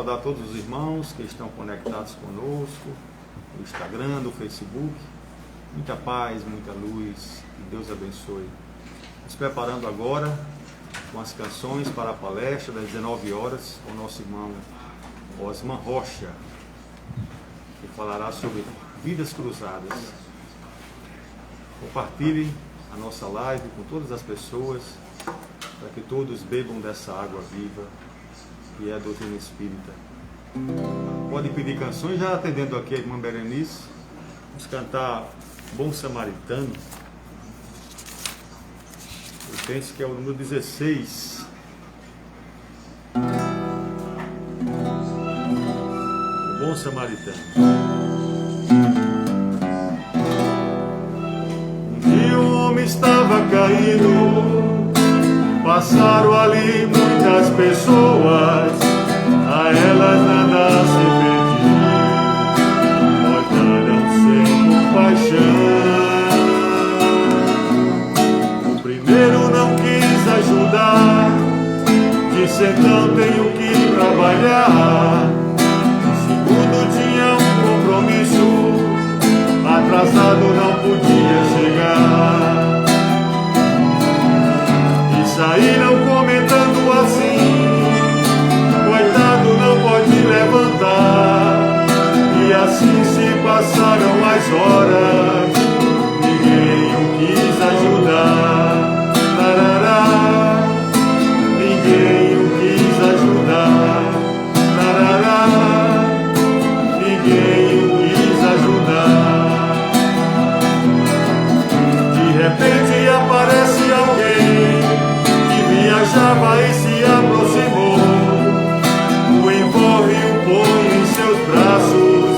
saudar todos os irmãos que estão conectados conosco, no Instagram, no Facebook. Muita paz, muita luz, que Deus abençoe. Nos preparando agora com as canções para a palestra das 19 horas com o nosso irmão Osman Rocha, que falará sobre vidas cruzadas. Compartilhem a nossa live com todas as pessoas, para que todos bebam dessa água viva, que é a doutrina espírita. Pode pedir canções, já atendendo aqui a irmã Berenice. Vamos cantar Bom Samaritano. Eu penso que é o número 16. O Bom Samaritano. Um dia um homem estava caído, passaram ali muitas pessoas, a elas nada se pediu, olharam sem compaixão. O primeiro não quis ajudar, disse então tenho que trabalhar. O segundo tinha um compromisso, atrasado não podia chegar. Saíram comentando assim, coitado não pode levantar. E assim se passaram as horas, ninguém o quis ajudar. Tarará, ninguém o quis ajudar. Tarará, ninguém o quis ajudar. De repente aparece alguém, viajava e se aproximou, o envolve e o põe em seus braços,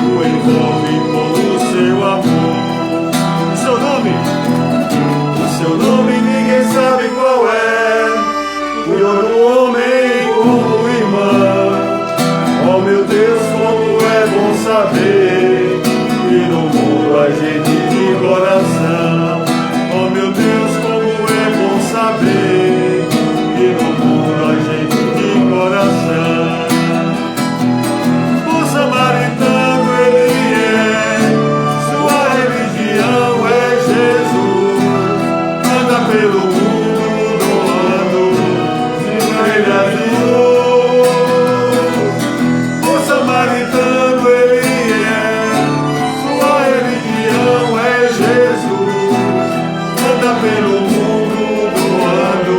o envolve com o seu amor. O seu nome ninguém sabe qual é, cuidou do homem como irmão. Oh meu Deus, como é bom saber que no mundo há gente de coração. Oh meu Deus, como é bom saber que no mundo há gente de coração. O samaritano ele é, sua religião é Jesus. Anda pelo mundo doando estrelas de luz. O samaritano ele é, sua religião é Jesus. Anda pelo mundo doando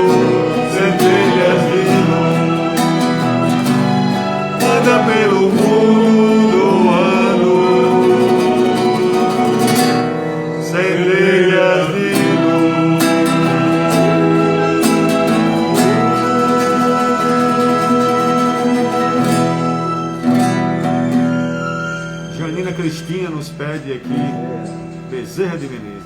centelhas de luz. Anda pelo mundo doando centelhas de luz. Janina Cristina nos pede aqui Bezerra de Menezes.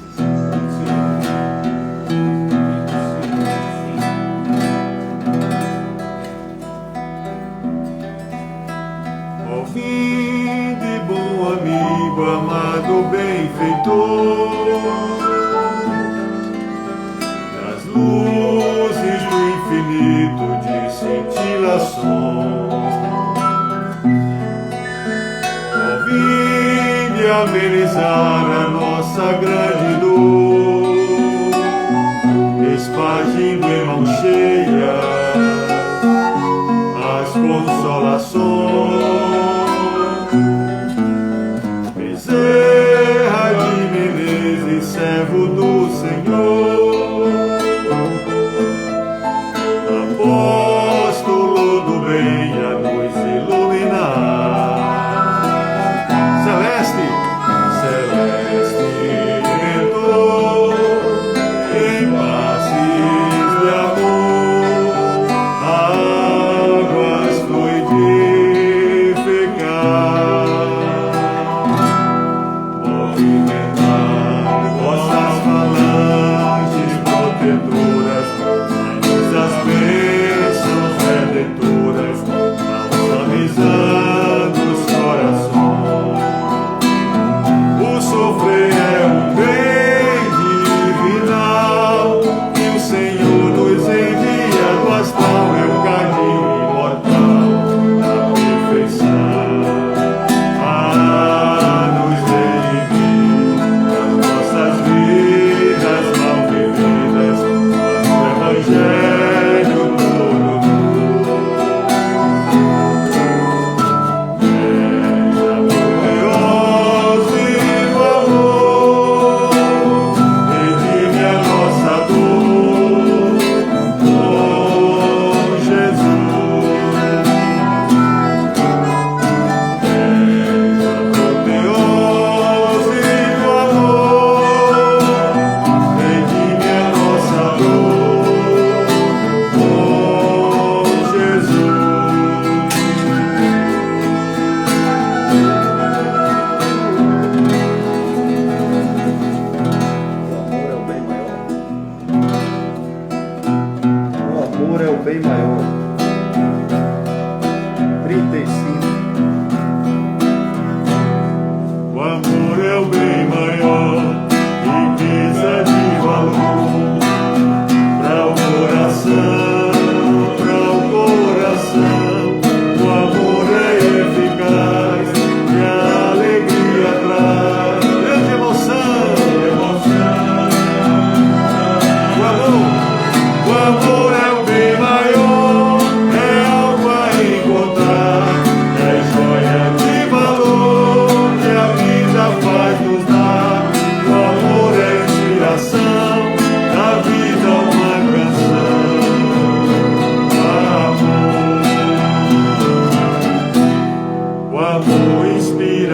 Vinde, bom amigo, amado benfeitor, das luzes do infinito de cintilações. Vinde amenizar a nossa grande dor, espargindo em mão cheia as consolações. Bezerra de Menezes, servo do Senhor, apóstolo do bem a nos iluminar. Celeste, celeste mentor, em passes de amor, águas fluidificantes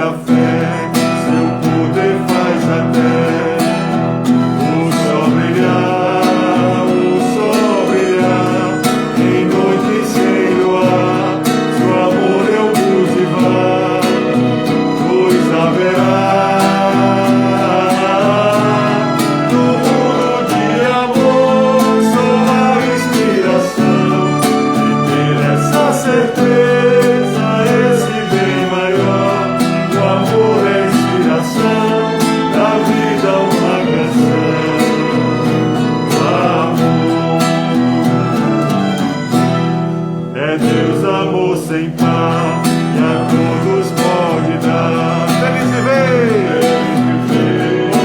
a fé, seu poder faz até o sol brilhar, em noite sem luar, seu amor eu cultivar, pois haverá no mundo de amor só a inspiração de ter essa certeza, esse bem maior. O amor é inspiração da vida, uma canção. O amor é Deus, amor sem par, e a todos pode dar. Feliz viver, feliz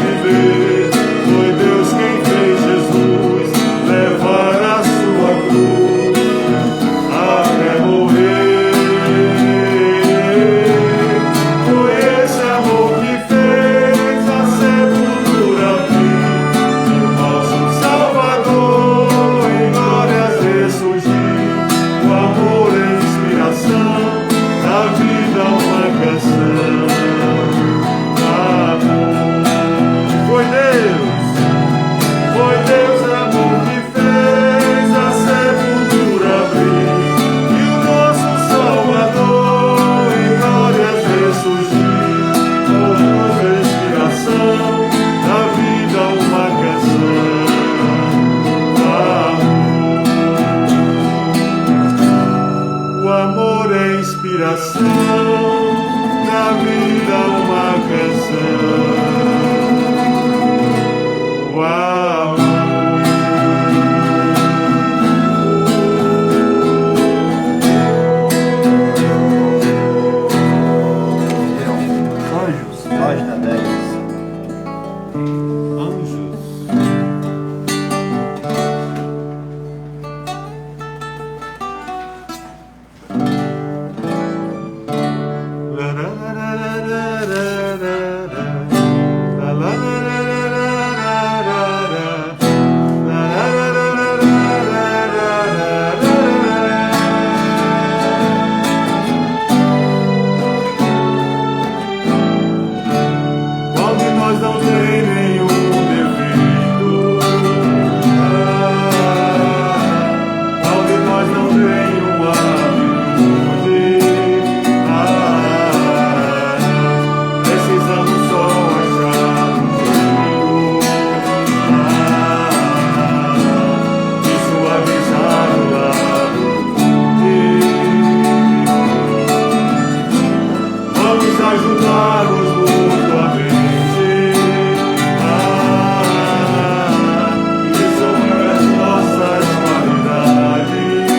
viver. Foi Deus quem fez Jesus levar a sua cruz até morrer. Foi esse amor que fez a sepultura abrir e o nosso Salvador em glórias ressurgir. O amor é inspiração da vida, uma canção. Amor foi Deus, amor que fez a sepultura abrir e o nosso Salvador em glórias ressurgir. Amor é inspiração da vida, uma canção. O amor é inspiração da vida, uma canção. O amor. Anjos, Página 10. anjos. Qual de nós não tem nenhum defeito? Qual de nós não tem uma virtude? Precisamos só achar um jeito de suavizar o lado ruim. Vamos ajudar-nos mutuamente. Isso é as nossas qualidades.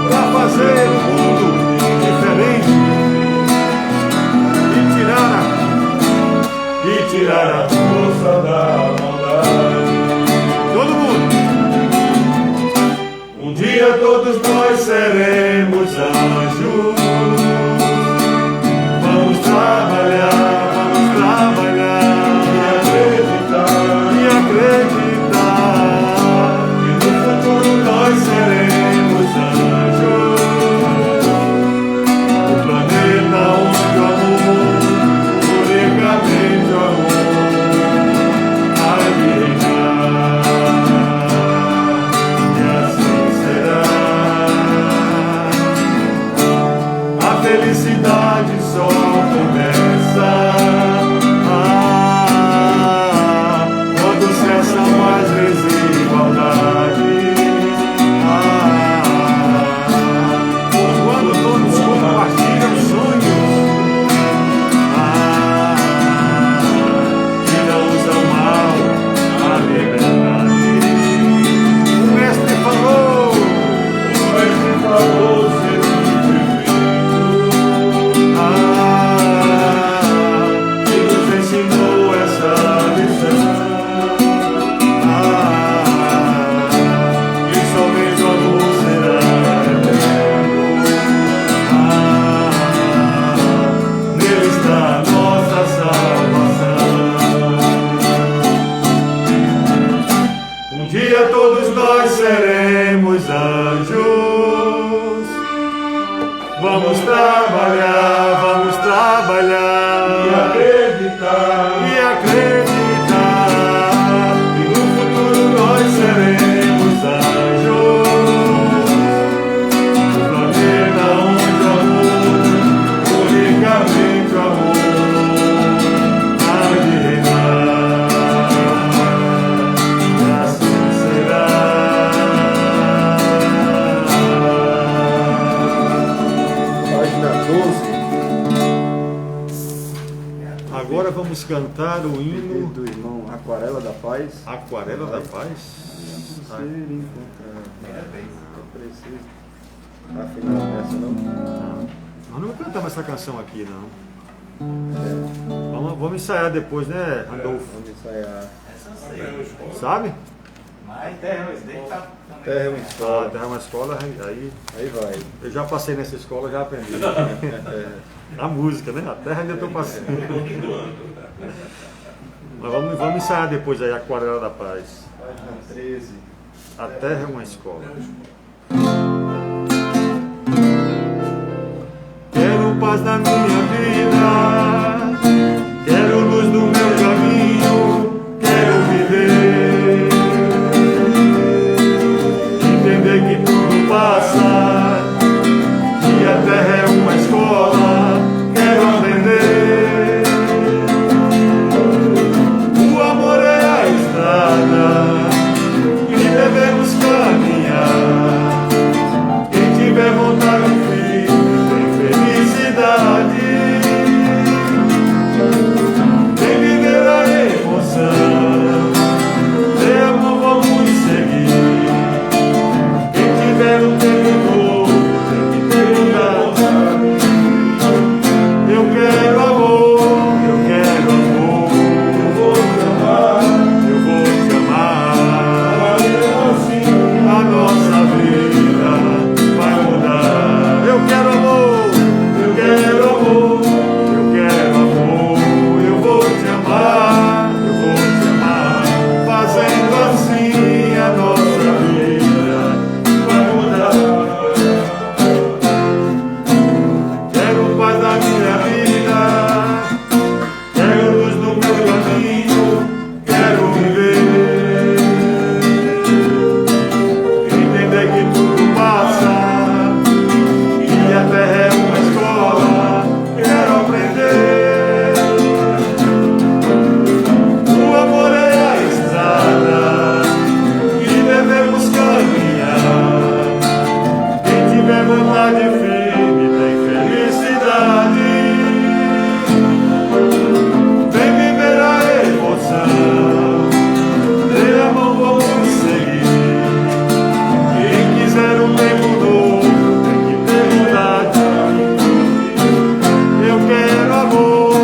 Para fazer um mundo diferente e tirar a força da maldade. Todo mundo. Um dia todos nós seremos anjos. Vamos trabalhar e acreditar que no futuro nós seremos anjos. O planeta onde o amor, unicamente o amor, há de reinar. E assim será. A felicidade só começa quando cessam as desigualdades. Quando todos compartilham sonhos e não usam mal a liberdade. O mestre falou ser perfeito. Vamos trabalhar, vamos trabalhar e acreditar que no futuro nós seremos anjos. No planeta onde o amor, unicamente o amor, há de reinar. E assim será. Página 12. Agora vamos cantar o hino Do irmão Aquarela da Paz. Aquarela da Paz. Ser encontrado. Não preciso afinar nessa não. Nós não vamos cantar mais essa canção aqui, não. É, Vamos ensaiar depois, né, Randolfo? vamos ensaiar. Sabe? Mas terra é uma Terra é uma Ah, escola. terra é uma escola, aí Aí vai. eu já passei nessa escola, já aprendi. A música, né? A terra ainda estou passando. Mas vamos ensaiar depois aí, Aquarela da Paz. Página 13. A terra é uma escola. Quero paz na minha vida, quero luz no meu caminho, quero viver, entender que tudo passa, que a terra é uma escola, quero aprender. O amor é a estrada que devemos caminhar. Quem tiver vontade de vir, tem felicidade. Quem viver a emoção, de amor vamos seguir. Quem tiver um tempo novo, tem que ter vontade. Eu quero amor, eu quero amor. Eu vou te amar, eu vou te amar. A nossa vida vai mudar. Eu quero amor, eu quero amor, eu quero amor. Eu vou te amar, eu vou te amar. Fazendo assim a nossa vida vai mudar. Quero paz na minha vida, quero luz no meu caminho, quero viver. Entender que tudo passa, que a terra é uma escola, quero aprender. O amor é a estrada que devemos caminhar. Quem tiver vontade firme tem felicidade. Vem viver a emoção, de amor vamos seguir. Quem quiser um tempo novo tem que ter vontade. Eu quero amor,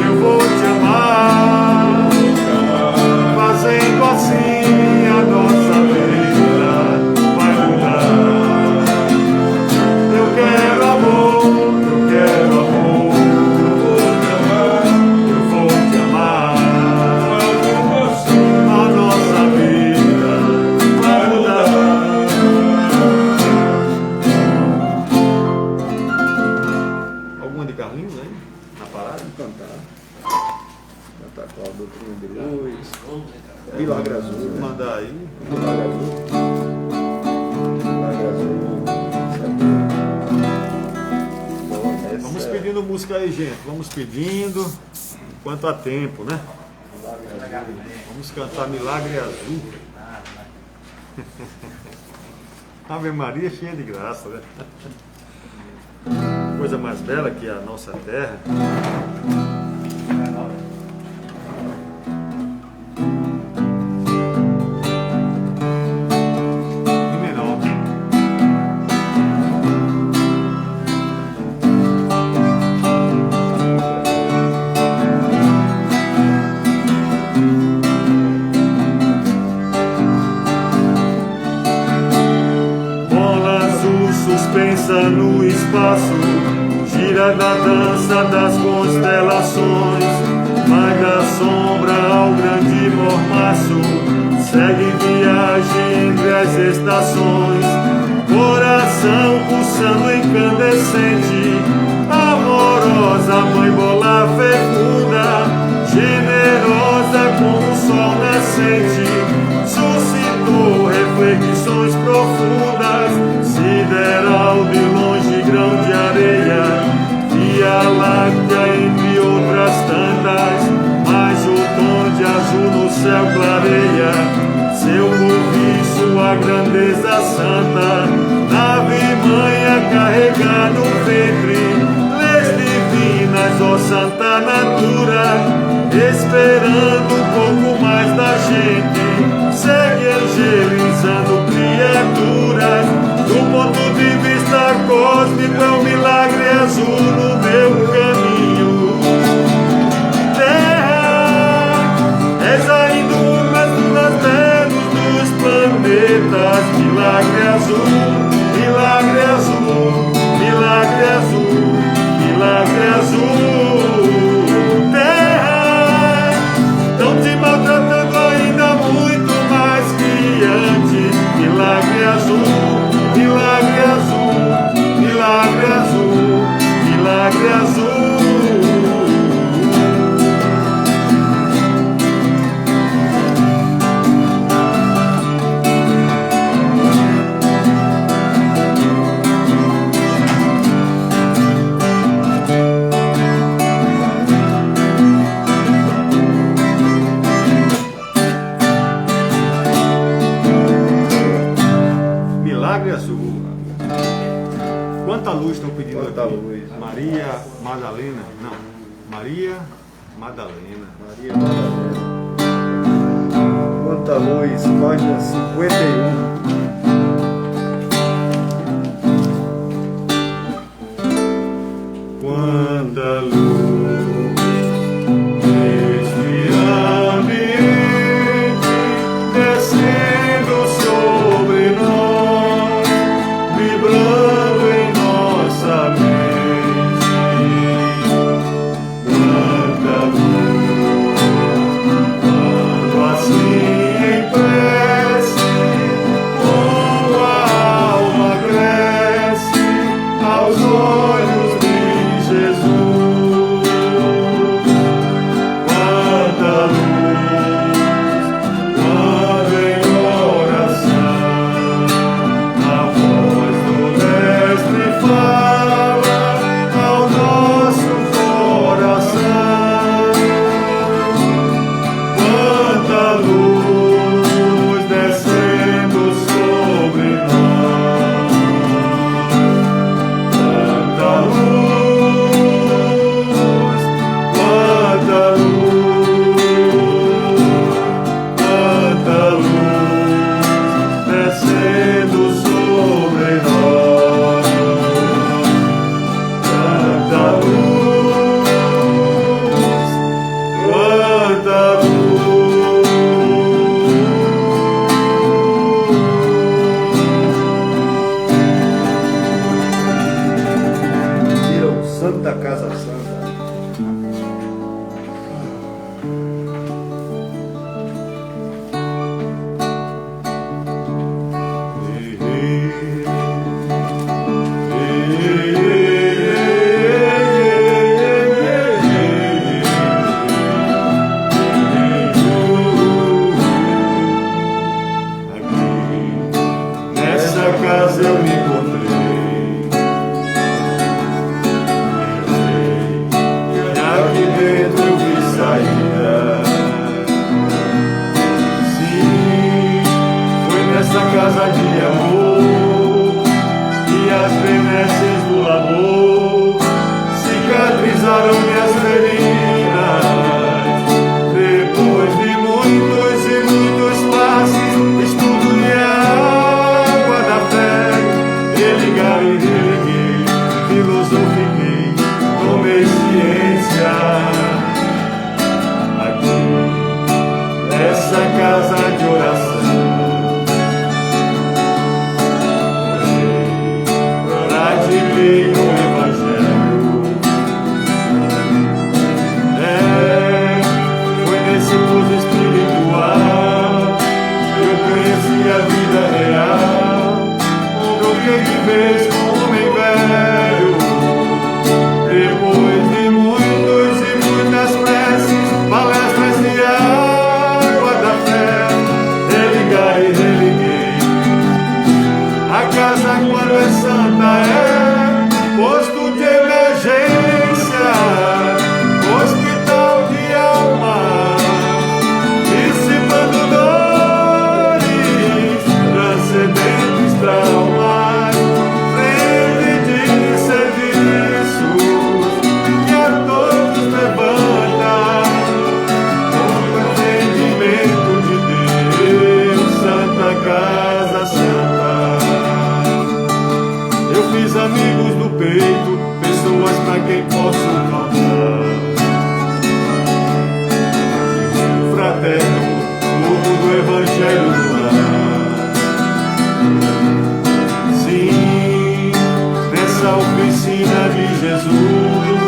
eu vou te amar. Fazendo assim a nossa vida vai mudar. Eu quero amor, eu quero amor. Eu vou te amar. A nossa vida vai mudar. Alguma de Carlinhos aí? Na parada? Vamos cantar. Cantar com a doutrina de luz. Milagre Azul. Né? Mandar aí. Milagre Azul. Milagre Azul. Bom, essa Vamos é pedindo música aí, gente. Vamos pedindo. Enquanto há tempo, né? Milagre Azul. Vamos cantar Milagre Azul. Ave Maria cheia de graça, né? Coisa mais bela que a nossa terra. Em menor. Bola azul suspensa no espaço, gira na dança das constelações, vai da sombra ao grande mormaço, segue viagem entre as estações, coração coração pulsando incandescente, amorosa mãe bola fecunda, generosa como o sol nascente, suscitou reflexões profundas, sideral de longe grão de areia, Via Láctea entre outras tantas, mas o tom de azul no céu clareia, seu mover, sua grandeza santa, nave mãe a carregar no ventre, leis divinas, ó santa natura, esperando um pouco mais da gente, segue evangelizando criaturas, do ponto de vista cósmico é um milagre azul no meu caminho. Terra, és ainda uma das belos dos planetas, milagre azul, milagre azul, milagre azul, milagre azul. Terra, estão te maltratando ainda muito mais que antes, milagre azul, milagre azul, milagre azul, milagre azul. Milagre azul. Quanta luz estão pedindo Quanta aqui? luz. Maria Madalena? Não. Maria Madalena. Maria Madalena. Quanta luz, página 51. Quanta luz neste ambiente, descendo sobre nós, vibrando em nossa mente. Quanta luz, quando assim em prece, como a alma cresce aos olhos de Jesus. Quanta luz, quando em oração a voz do Mestre fala ao nosso coração. Quanta luz descendo sobre nós. Quanta luz, quanta luz, quanta luz descendo sobre nós. Quanta luz, quanta luz. Viram Santa Casa Santa. Nessa casa eu me encontrei, Eu fiz amigos do peito, pessoas pra quem posso contar. Fraterno, povo do Evangelho do lar. Sim, nessa oficina de Jesus,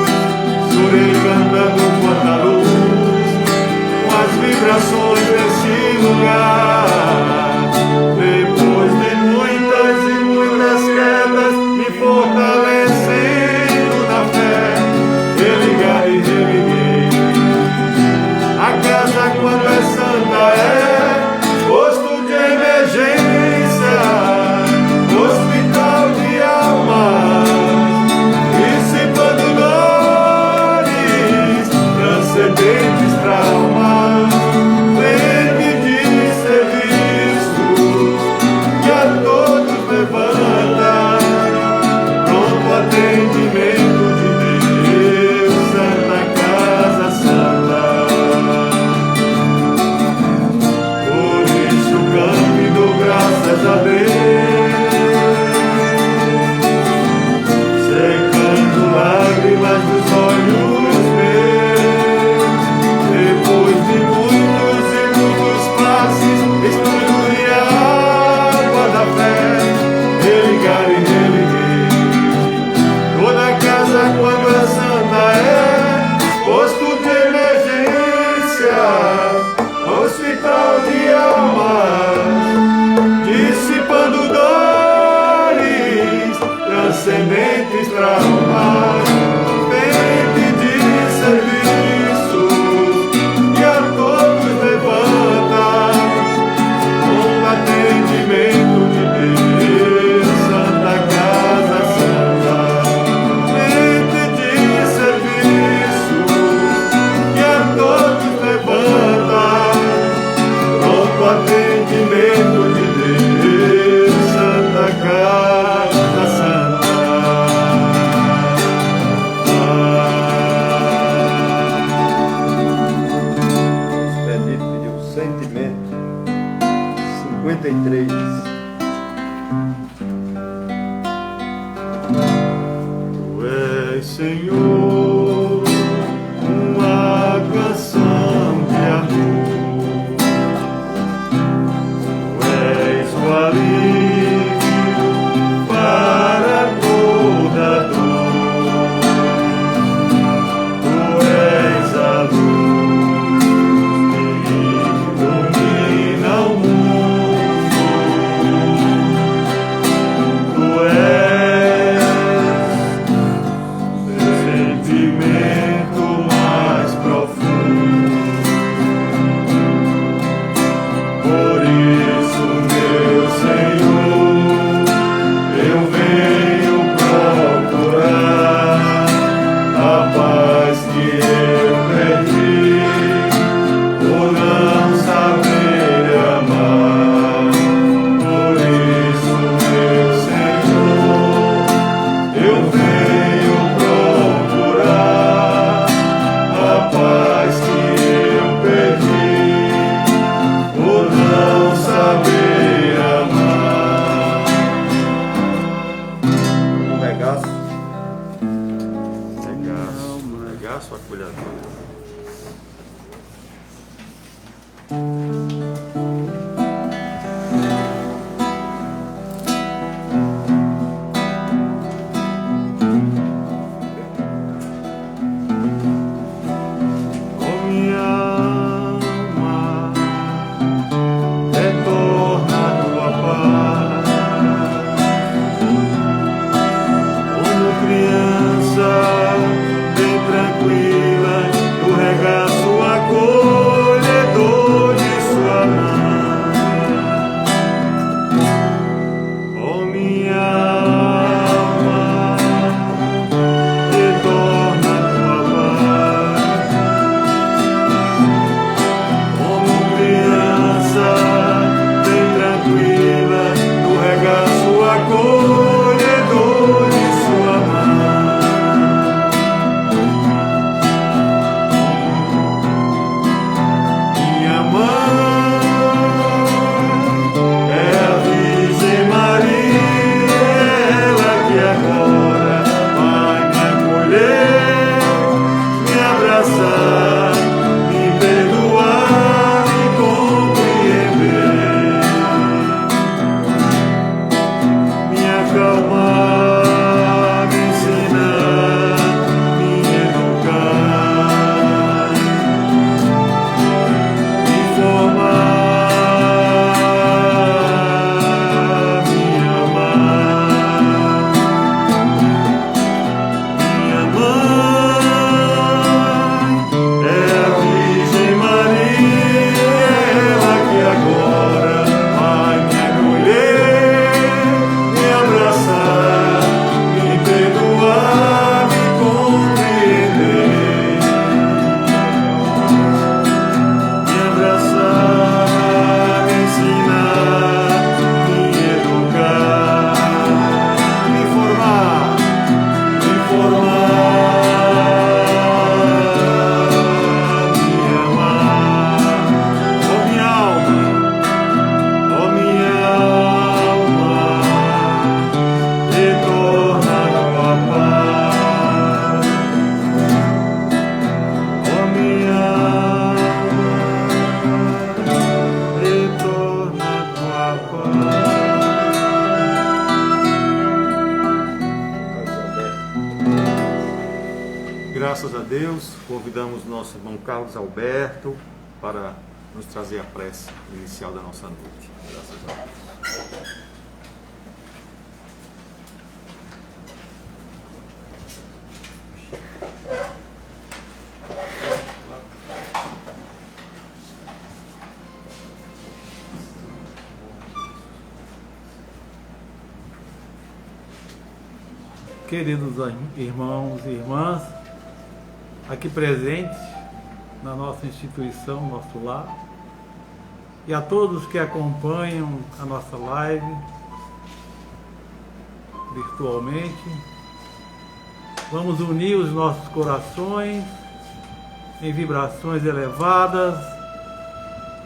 chorei cantando quanta luz, com as vibrações desse lugar. Depois de muitas e muitas quedas, me fortalecendo na fé, religar e religuei. A casa quando é santa é posto de emergência, hospital de almas, dissipando dores, transcendentes traumas, frente de serviço que a todos levanta, pronto atendimento de Deus, Santa Casa Santa. Por isso canto e dou graças a Deus, secando lágrimas dos olhos meus. Depois de muitos e muitos passes, estudo e a água da fé, religar e religuei. Toda casa quando é santa é posto de emergência, hospital de almas, dissipando dores, transcendentes traumas, frente de serviço que a todos levanta, com atendimento de Deus, Santa Casa Santa. Frente de serviço que a todos levanta, pronto atendimento de Deus, Santa Casa Santa. Benito pediu sentimento. 53. Tu és, Senhor, uma canção de amor. Tu és o alívio para toda dor. Tu és a luz que ilumina o mundo. Tu és sentimento mais profundo. Por isso, meu Senhor, eu venho procurar a paz que eu perdi por não saber amar. Por isso, meu Senhor, eu venho procurar a paz que eu perdi por não saber amar. Um regaço. Regaço, acolhedor. Oh, minha alma, retorna a tua paz. Como criança bem tranquila agora vai me acolher, me abraçar, me perdoar, me compreender, me acalmar, me ensinar, me educar, me formar, me amar. Minha mãe é a Virgem Maria, ela que agora vai me acolher, me abraçar, me perdoar, me compreender, me abraçar, me ensinar, me educar, me formar, me amar. Oh minha alma, retorna a tua paz. Oh minha alma, retorna a tua paz. Graças a Deus, convidamos o nosso irmão Carlos Alberto para nos trazer a prece inicial da nossa noite. Graças a Deus. Queridos irmãos e irmãs, aqui presentes na nossa instituição, nosso lar, e a todos que acompanham a nossa live virtualmente, vamos unir os nossos corações em vibrações elevadas,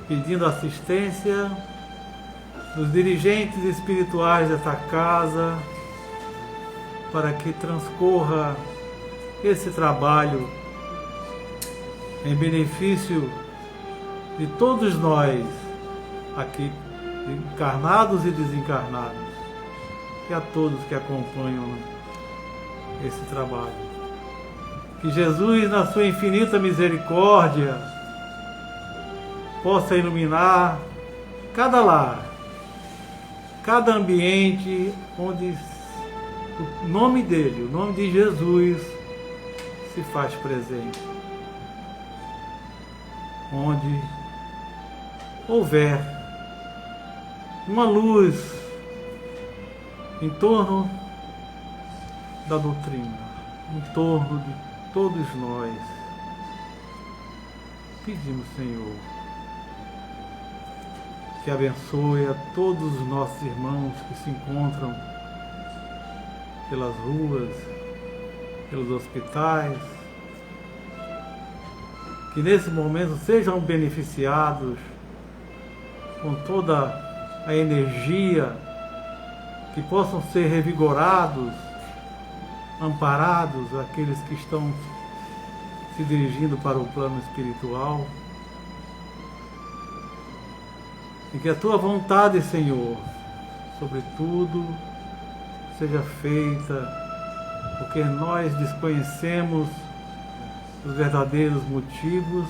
pedindo assistência dos dirigentes espirituais desta casa, para que transcorra esse trabalho em benefício de todos nós aqui, encarnados e desencarnados, e a todos que acompanham esse trabalho. Que Jesus, na sua infinita misericórdia, possa iluminar cada lar, cada ambiente onde o nome dele, o nome de Jesus, se faz presente. Onde houver uma luz em torno da doutrina, em torno de todos nós, pedimos, Senhor, que abençoe a todos os nossos irmãos que se encontram pelas ruas, pelos hospitais, que nesse momento sejam beneficiados com toda a energia, que possam ser revigorados, amparados aqueles que estão se dirigindo para o plano espiritual, e que a tua vontade, Senhor, sobretudo, seja feita, porque nós desconhecemos os verdadeiros motivos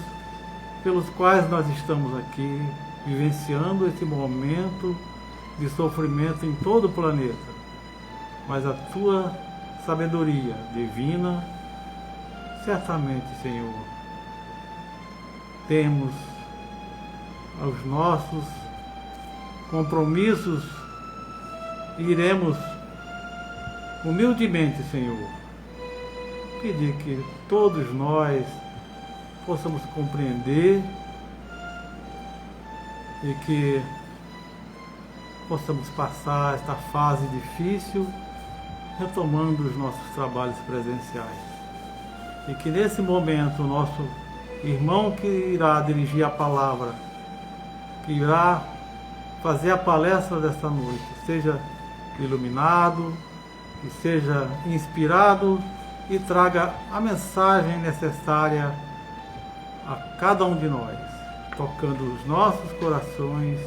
pelos quais nós estamos aqui, vivenciando esse momento de sofrimento em todo o planeta. Mas a tua sabedoria divina, certamente, Senhor, temos os nossos compromissos e iremos humildemente, Senhor, pedir que todos nós possamos compreender e que possamos passar esta fase difícil retomando os nossos trabalhos presenciais. E que nesse momento o nosso irmão que irá dirigir a palavra, que irá fazer a palestra desta noite, seja iluminado, que seja inspirado e traga a mensagem necessária a cada um de nós, tocando os nossos corações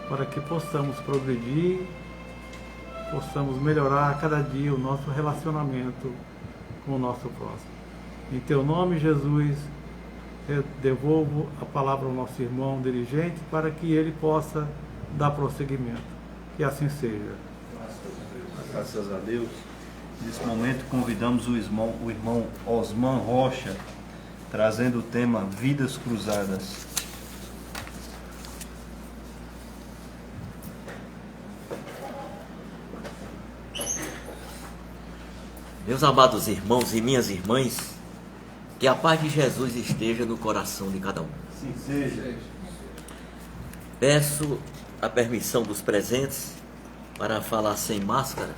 para que possamos progredir, possamos melhorar a cada dia o nosso relacionamento com o nosso próximo. Em teu nome, Jesus, eu devolvo a palavra ao nosso irmão dirigente para que ele possa dar prosseguimento. Que assim seja. Graças a Deus. Nesse momento convidamos o irmão Osman Rocha, trazendo o tema Vidas Cruzadas. Meus amados irmãos e minhas irmãs, que a paz de Jesus esteja no coração de cada um. Sim, seja. Peço a permissão dos presentes para falar sem máscara,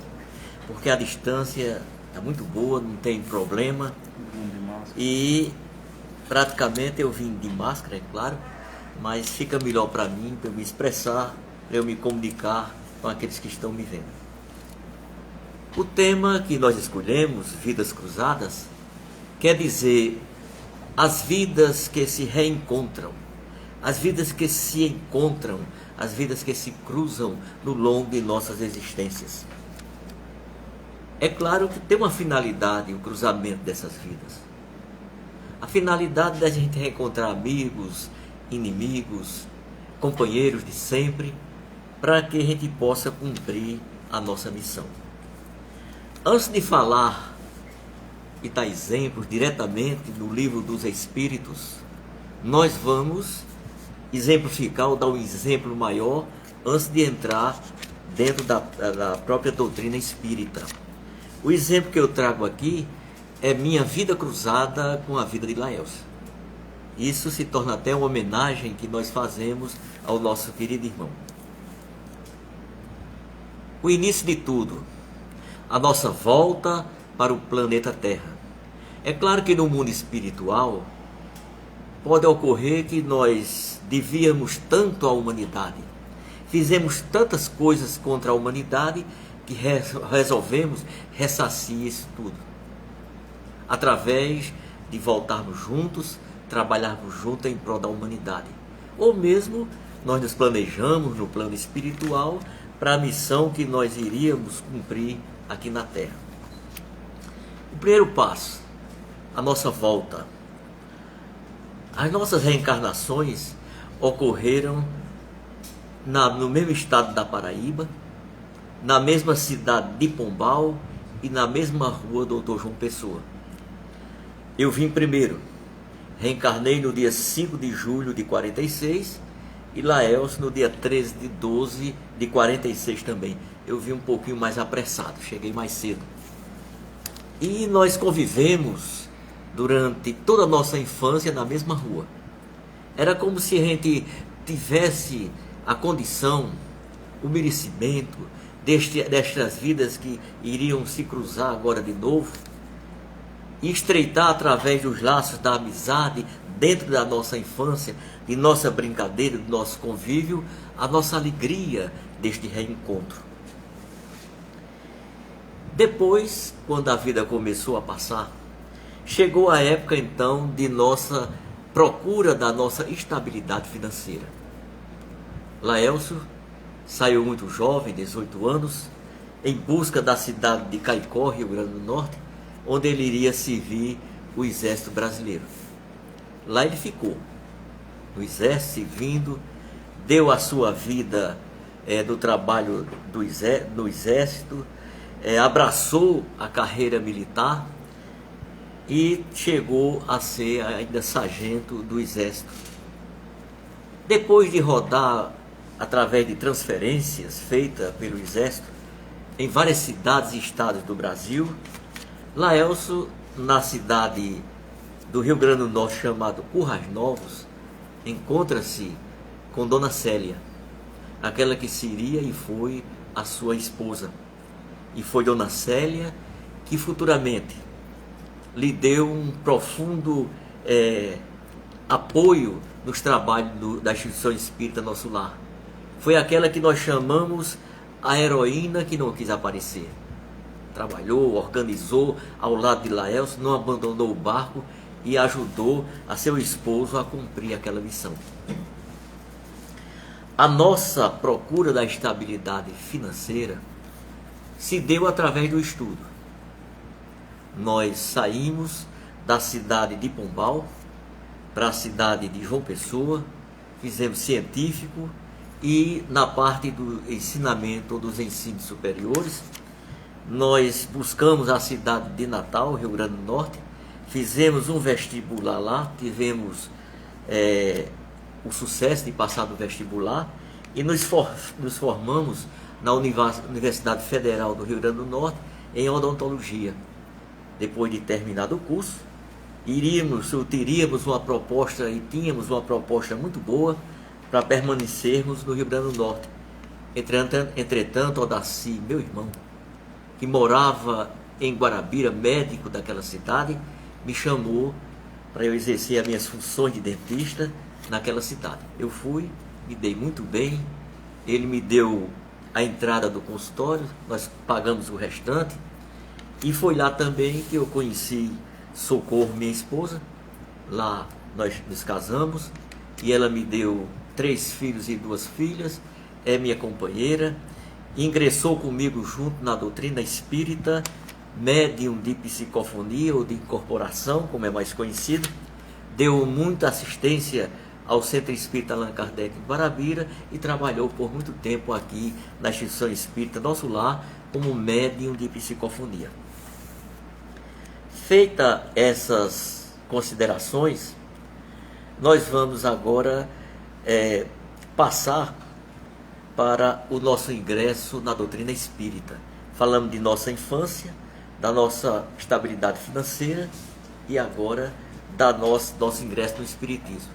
porque a distância é muito boa, não tem problema. E praticamente eu vim de máscara, é claro, mas fica melhor para mim, para eu me expressar, para eu me comunicar com aqueles que estão me vendo. O tema que nós escolhemos, Vidas Cruzadas, quer dizer as vidas que se reencontram, as vidas que se encontram, as vidas que se cruzam no longo de nossas existências. É claro que tem uma finalidade o cruzamento dessas vidas. A finalidade da gente reencontrar amigos, inimigos, companheiros de sempre, para que a gente possa cumprir a nossa missão. Antes de falar e dar exemplos diretamente no livro dos Espíritos, nós vamos exemplificar ou dar um exemplo maior antes de entrar dentro da própria doutrina espírita. O exemplo que eu trago aqui é minha vida cruzada com a vida de Laelcio. Isso se torna até uma homenagem que nós fazemos ao nosso querido irmão. O início de tudo, a nossa volta para o planeta Terra. É claro que no mundo espiritual pode ocorrer que nós devíamos tanto à humanidade, fizemos tantas coisas contra a humanidade que resolvemos ressarcir isso tudo, através de voltarmos juntos, trabalharmos juntos em prol da humanidade. Ou mesmo nós nos planejamos no plano espiritual para a missão que nós iríamos cumprir aqui na Terra. O primeiro passo, a nossa volta. As nossas reencarnações ocorreram no mesmo estado da Paraíba, na mesma cidade de Pombal e na mesma rua Dr. João Pessoa. Eu vim primeiro, reencarnei no dia 5 de julho de 46 e Laelcio no dia 13 de 12 de 46 também. Eu vim um pouquinho mais apressado, cheguei mais cedo. E nós convivemos durante toda a nossa infância na mesma rua. Era como se a gente tivesse a condição, o merecimento destas vidas que iriam se cruzar agora de novo e estreitar através dos laços da amizade dentro da nossa infância, de nossa brincadeira, do nosso convívio, a nossa alegria deste reencontro. Depois, quando a vida começou a passar, chegou a época então de nossa procura da nossa estabilidade financeira. Laelcio saiu muito jovem, 18 anos, em busca da cidade de Caicó, Rio Grande do Norte, onde ele iria servir o exército brasileiro. Lá ele ficou, no exército, servindo, deu a sua vida no trabalho no exército, abraçou a carreira militar e chegou a ser ainda sargento do exército. Depois de rodar através de transferências feitas pelo exército em várias cidades e estados do Brasil, Laelcio, na cidade do Rio Grande do Norte chamado Currais Novos, encontra-se com Dona Célia, aquela que seria e foi a sua esposa. E foi Dona Célia que futuramente lhe deu um profundo apoio nos trabalhos da instituição espírita Nosso Lar. Foi aquela que nós chamamos a heroína que não quis aparecer. trabalhou, organizou ao lado de Laelso, não abandonou o barco e ajudou a seu esposo a cumprir aquela missão. A nossa procura da estabilidade financeira se deu através do estudo. Nós saímos da cidade de Pombal para a cidade de João Pessoa, fizemos científico e na parte do ensinamento dos ensinos superiores, nós buscamos a cidade de Natal, Rio Grande do Norte, fizemos um vestibular lá, tivemos o sucesso de passar do vestibular e nos formamos na Universidade Federal do Rio Grande do Norte em odontologia. Depois de terminado o curso, teríamos uma proposta e tínhamos uma proposta muito boa para permanecermos no Rio Grande do Norte. Entretanto, Odaci, meu irmão, que morava em Guarabira, médico daquela cidade, me chamou para eu exercer as minhas funções de dentista naquela cidade. Eu fui, me dei muito bem, ele me deu a entrada do consultório, nós pagamos o restante, e foi lá também que eu conheci Socorro, minha esposa. Lá nós nos casamos e ela me deu 3 filhos e 2 filhas, é minha companheira, ingressou comigo junto na doutrina espírita, médium de psicofonia ou de incorporação, como é mais conhecido, deu muita assistência ao Centro Espírita Allan Kardec em Guarabira e trabalhou por muito tempo aqui na instituição espírita Nosso Lar como médium de psicofonia. Feita essas considerações, nós vamos agora passar para o nosso ingresso na doutrina espírita. Falamos de nossa infância, da nossa estabilidade financeira e agora nosso ingresso no espiritismo.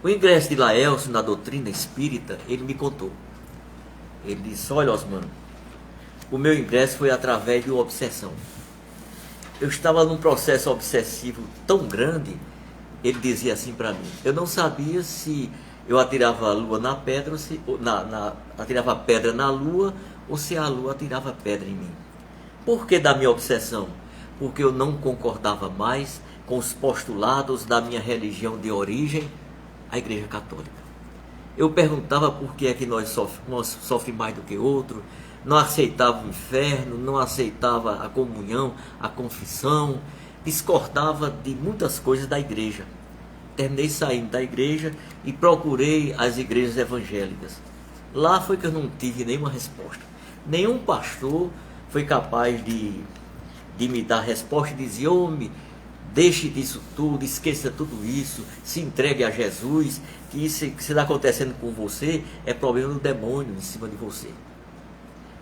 O ingresso de Laelso na doutrina espírita, ele me contou. Ele disse: olha, Osman, o meu ingresso foi através de uma obsessão. Eu estava num processo obsessivo tão grande, ele dizia assim para mim, eu não sabia se eu atirava a lua na pedra, ou se, atirava a pedra na lua, ou se a lua atirava pedra em mim. Por que da minha obsessão? Porque eu não concordava mais com os postulados da minha religião de origem, a Igreja Católica. Eu perguntava por que é que nós sofremos mais do que outro, não aceitava o inferno, não aceitava a comunhão, a confissão, discordava de muitas coisas da igreja. Terminei saindo da igreja e procurei as igrejas evangélicas. Lá foi que eu não tive nenhuma resposta. Nenhum pastor foi capaz de me dar resposta e dizer: homem, deixe disso tudo, esqueça tudo isso, se entregue a Jesus, que isso que está acontecendo com você é problema do demônio em cima de você.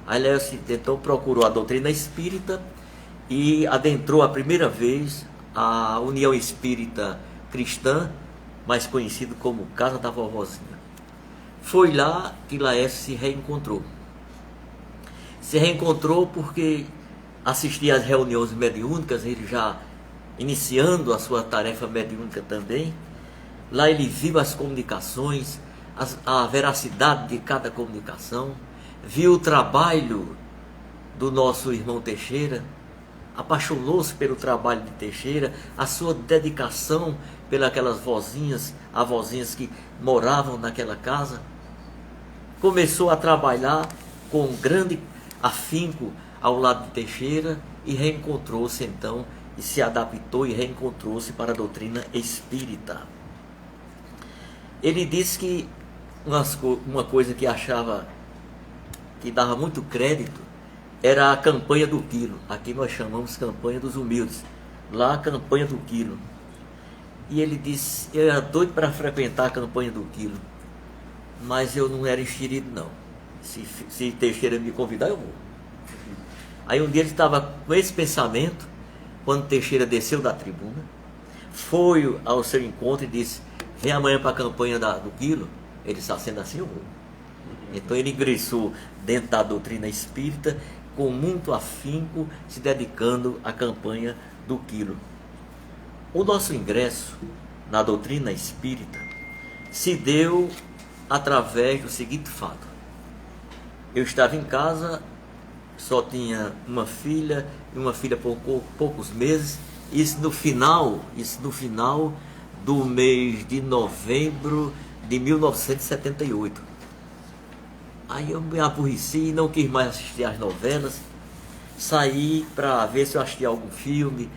Aí Laelso então procurou a doutrina espírita e adentrou a primeira vez a União Espírita Cristã, mais conhecido como Casa da Vovozinha. Foi lá que Laelso se reencontrou. Se reencontrou porque assistia às reuniões mediúnicas, ele já iniciando a sua tarefa mediúnica também. Lá ele viu as comunicações, a veracidade de cada comunicação, viu o trabalho do nosso irmão Teixeira, apaixonou-se pelo trabalho de Teixeira, a sua dedicação pelas vozinhas, as vozinhas que moravam naquela casa. Começou a trabalhar com grande afinco ao lado de Teixeira e reencontrou-se então, e se adaptou e reencontrou-se para a doutrina espírita. Ele disse que uma coisa que achava que dava muito crédito era a campanha do quilo. Aqui nós chamamos campanha dos humildes, lá a campanha do quilo. E ele disse: eu era doido para frequentar a campanha do quilo, mas eu não era enxerido não. Se Teixeira me convidar, eu vou. Aí um dia ele estava com esse pensamento, quando Teixeira desceu da tribuna, foi ao seu encontro e disse: vem amanhã para a campanha do quilo. Ele está sendo assim, eu vou. Então ele ingressou dentro da doutrina espírita com muito afinco, se dedicando à campanha do quilo. O nosso ingresso na doutrina espírita se deu através do seguinte fato. Eu estava em casa só tinha uma filha, e uma filha por poucos meses. Isso no final do mês de novembro de 1978. Aí eu me aborreci, não quis mais assistir às novelas, saí para ver se eu assistia algum filme,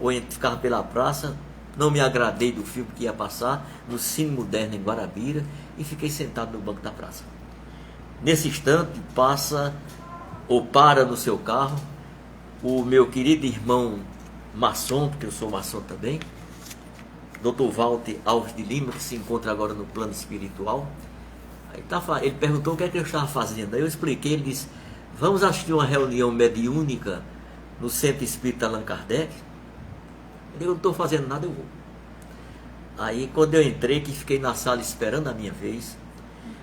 ou ficava pela praça. Não me agradei do filme que ia passar no Cine Moderno em Guarabira e fiquei sentado no banco da praça. Nesse instante passa ou para no seu carro o meu querido irmão maçom, porque eu sou maçom também, Dr. Walter Alves de Lima, que se encontra agora no plano espiritual. Aí ele perguntou o que é que eu estava fazendo. Aí eu expliquei, ele disse: vamos assistir uma reunião mediúnica no Centro Espírita Allan Kardec. Eu não estou fazendo nada, eu vou. Aí quando eu entrei, que fiquei na sala esperando a minha vez,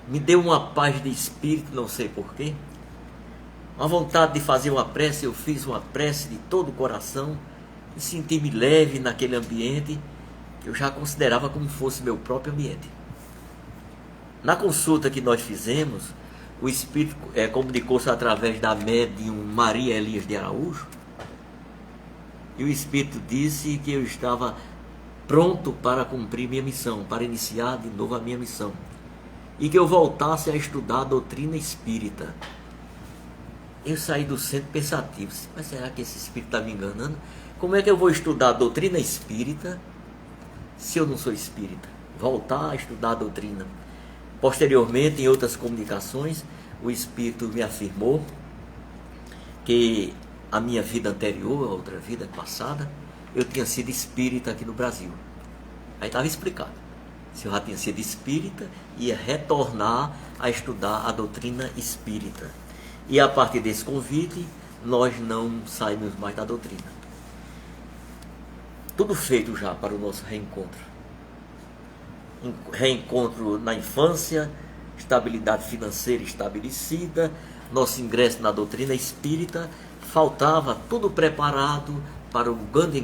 me deu uma paz de espírito, não sei porquê, uma vontade de fazer uma prece. Eu fiz uma prece de todo o coração e senti-me leve naquele ambiente que eu já considerava como fosse meu próprio ambiente. Na consulta que nós fizemos, o espírito comunicou-se através da médium Maria Elias de Araújo, e o espírito disse que eu estava pronto para cumprir minha missão, para iniciar de novo a minha missão, e que eu voltasse a estudar a doutrina espírita. Eu saí do centro pensativo, mas será que esse espírito está me enganando? Como é que eu vou estudar a doutrina espírita se eu não sou espírita? Voltar a estudar a doutrina. Posteriormente, em outras comunicações, o espírito me afirmou que a minha vida anterior, a outra vida passada, eu tinha sido espírita aqui no Brasil. Aí estava explicado. Se eu já tinha sido espírita, ia retornar a estudar a doutrina espírita. E a partir desse convite, nós não saímos mais da doutrina. Tudo feito já para o nosso reencontro. Reencontro na infância, estabilidade financeira estabelecida, nosso ingresso na doutrina espírita. Faltava tudo preparado para o grande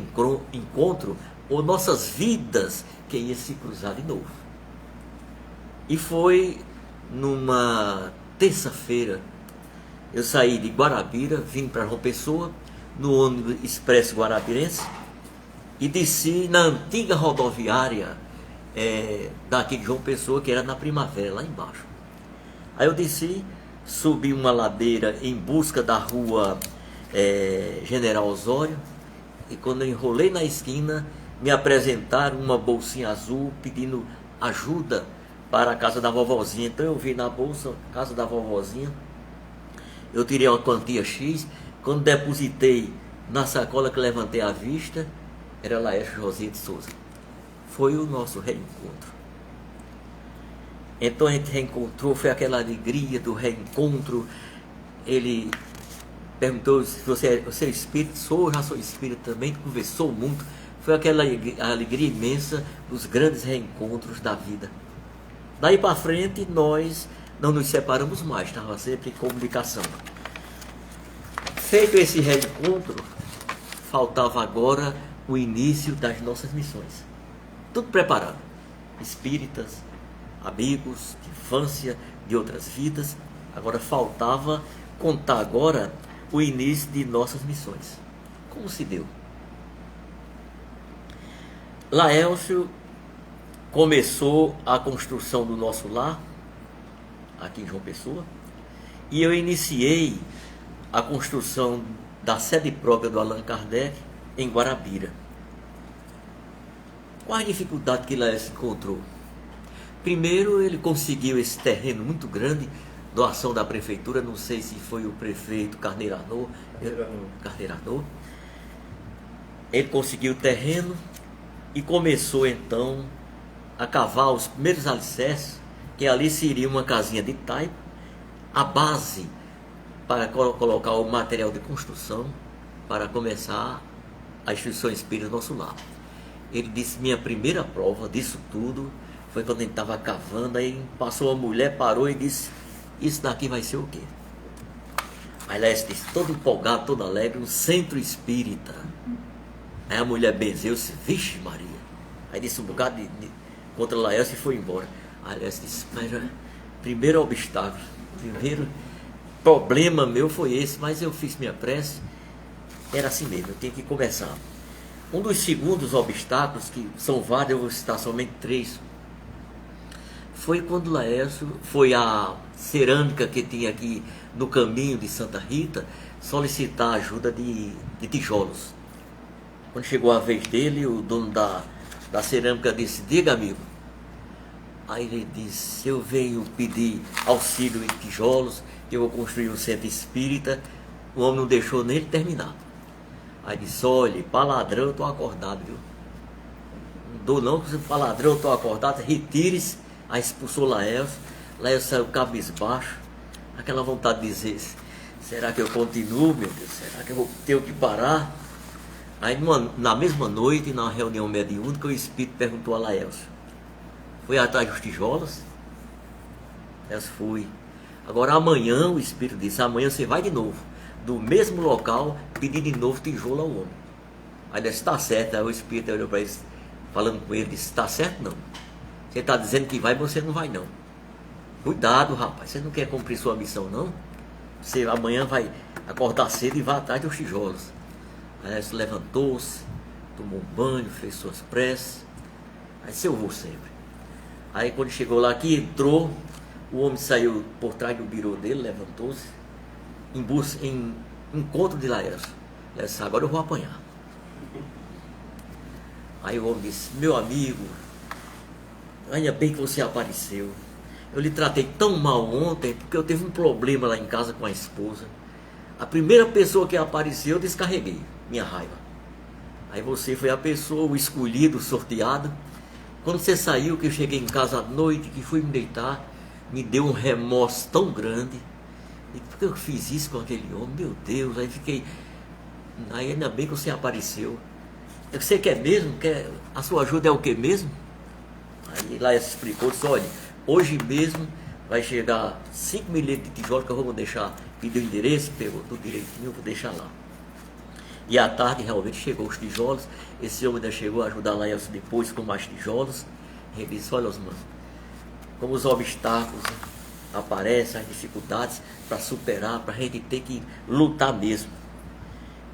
encontro, ou nossas vidas que ia se cruzar de novo. E foi numa terça-feira, eu saí de Guarabira, vim para João Pessoa, no ônibus expresso guarabirense, e desci na antiga rodoviária daqui de João Pessoa, que era na Primavera, lá embaixo. Aí eu desci, subi uma ladeira em busca da rua General Osório, e quando eu enrolei na esquina, me apresentaram uma bolsinha azul pedindo ajuda para a casa da vovozinha. Então eu vi na bolsa, casa da vovozinha, eu tirei uma quantia X. Quando depositei na sacola, que levantei à vista, era Laércio José de Souza. Foi o nosso reencontro. Então a gente reencontrou, foi aquela alegria do reencontro. Ele perguntou se você é espírito. Sou, já sou espírito também, conversou muito. Foi aquela alegria imensa dos grandes reencontros da vida. Daí para frente, nós não nos separamos mais, estava sempre em comunicação. Feito esse reencontro, faltava agora o início das nossas missões. Tudo preparado. Espíritas, amigos de infância, de outras vidas. Agora faltava contar agora o início de nossas missões. Como se deu? Laércio começou a construção do nosso lar, aqui em João Pessoa, e eu iniciei a construção da sede própria do Allan Kardec em Guarabira. Qual a dificuldade que Laércio encontrou? Primeiro, ele conseguiu esse terreno muito grande, doação da prefeitura, não sei se foi o prefeito Carneiro Arnaud. Ele conseguiu o terreno e começou então a cavar os primeiros alicerces, que ali seria uma casinha de taipa, a base para colocar o material de construção, para começar a instituição espírita do nosso lar. Ele disse: minha primeira prova disso tudo foi quando ele estava cavando. Aí passou uma mulher, parou e disse: isso daqui vai ser o quê? Aí Laércio disse, todo empolgado, todo alegre, um centro espírita. Aí a mulher benzeu-se: vixe Maria. Aí disse um bocado contra Laércio e foi embora. Aí Laércio disse: mas primeiro obstáculo, primeiro problema meu foi esse, mas eu fiz minha prece. Era assim mesmo, eu tinha que começar. Um dos segundos obstáculos, que são vários, eu vou citar somente 3, foi quando Laércio foi à cerâmica que tinha aqui no caminho de Santa Rita solicitar ajuda de tijolos. Quando chegou a vez dele, o dono da cerâmica disse: diga, amigo. Aí ele disse: eu venho pedir auxílio em tijolos, eu vou construir um centro espírita. O homem não deixou nem ele terminar. Aí disse: olha, para ladrão eu estou acordado, viu? Não dou não, porque para ladrão eu estou acordado, retire-se. Aí expulsou Laércio. Laércio saiu cabisbaixo, aquela vontade de dizer: será que eu continuo, meu Deus? Será que eu vou ter que parar? Aí na mesma noite, na reunião mediúnica, o Espírito perguntou a Laércio: foi atrás dos tijolos? Laércio: fui. Agora amanhã, o Espírito disse: amanhã você vai de novo, do mesmo local, pedir de novo tijolo ao homem. Aí ele disse: está certo. Aí o Espírito olhou para ele, falando com ele, disse: está certo não. Você está dizendo que vai, mas você não vai não. Cuidado, rapaz, você não quer cumprir sua missão não? Você amanhã vai acordar cedo e vai atrás dos tijolos. Aí ele levantou-se, tomou um banho, fez suas preces. Aí disse: eu vou sempre. Aí quando chegou lá aqui, entrou, o homem saiu por trás do birô dele, levantou-se, em encontro de Laércio. Laércio disse: agora eu vou apanhar. Aí o homem disse: meu amigo, ainda bem que você apareceu. Eu lhe tratei tão mal ontem, porque eu tive um problema lá em casa com a esposa. A primeira pessoa que apareceu, eu descarreguei minha raiva. Aí você foi a pessoa, o escolhido, o sorteado. Quando você saiu, que eu cheguei em casa à noite, que fui me deitar, me deu um remorso tão grande. E por que eu fiz isso com aquele homem? Meu Deus, aí fiquei... Aí ainda bem que você apareceu. Você quer mesmo? A sua ajuda é o que mesmo? Aí lá explicou, disse: olha, hoje mesmo vai chegar 5 milhetes de tijolos que eu vou deixar. Pediu o endereço, pegou tudo direitinho, eu vou deixar lá. E à tarde realmente chegou os tijolos. Esse homem ainda chegou a ajudar Laércio depois com mais tijolos. Ele disse: olha, Osman, como os obstáculos aparecem, as dificuldades para superar, para a gente ter que lutar mesmo.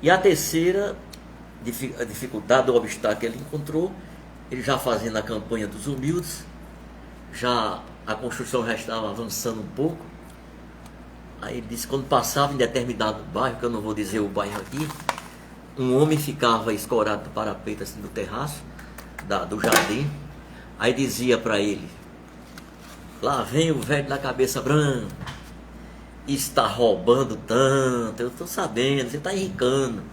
E a terceira a dificuldade, o obstáculo que ele encontrou, ele já fazendo a campanha dos humildes, já a construção já estava avançando um pouco. Aí ele disse: quando passava em determinado bairro, que eu não vou dizer o bairro aqui, um homem ficava escorado do parapeito assim do terraço do jardim. Aí dizia para ele: lá vem o velho da cabeça branca, está roubando tanto, eu estou sabendo, você está enricando.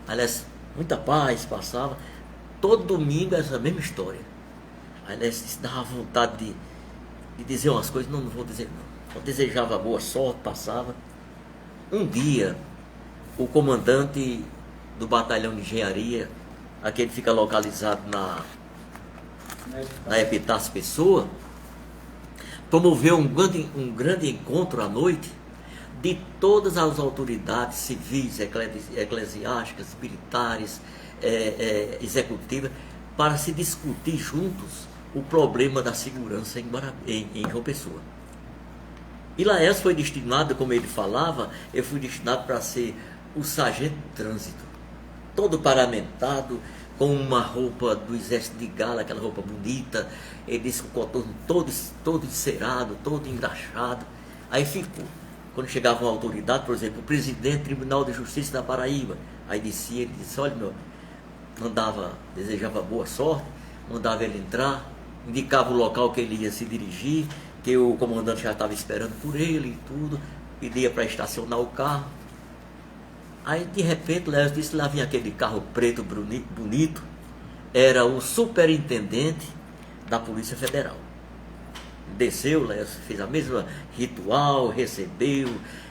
Aliás, muita paz passava. Todo domingo essa mesma história. Aliás, dava vontade de dizer umas coisas, não vou dizer não. Eu desejava boa sorte, passava. Um dia, o comandante do batalhão de engenharia, aquele que fica localizado na Epitácio Pessoa, promoveu um grande encontro à noite de todas as autoridades civis, eclesiásticas, militares, executivas, para se discutir juntos o problema da segurança em João Pessoa. E Laércio foi destinado, como ele falava, eu fui destinado para ser o sargento de trânsito, todo paramentado, com uma roupa do exército de gala, aquela roupa bonita. Ele disse, com o contorno todo encerado, todo engraxado. Aí ficou. Quando chegava uma autoridade, por exemplo, o presidente do Tribunal de Justiça da Paraíba, aí descia, ele disse: olha, meu, desejava boa sorte, mandava ele entrar, indicava o local que ele ia se dirigir, que o comandante já estava esperando por ele e tudo, pedia para estacionar o carro. Aí de repente Laércio disse: lá vinha aquele carro preto bonito, era o superintendente da Polícia Federal. Desceu, Laércio fez a mesma ritual, recebeu,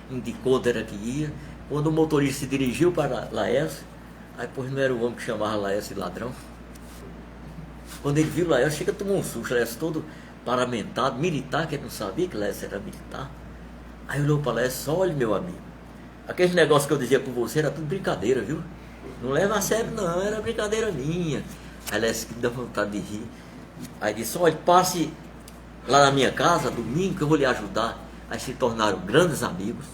indicou onde era que ia. Quando o motorista se dirigiu para Laércio, aí pois não era o homem que chamava Laércio de ladrão. Quando ele viu Laércio, chega a tomar um susto, Laércio todo paramentado, militar, que ele não sabia que Laércio era militar. Aí olhou para Laércio: olha, meu amigo, aquele negócio que eu dizia com você era tudo brincadeira, viu? Não leva a sério não, era brincadeira minha. Aí Laércio que deu vontade de rir. Aí disse: olha, passe lá na minha casa, domingo, que eu vou lhe ajudar. Aí se tornaram grandes amigos.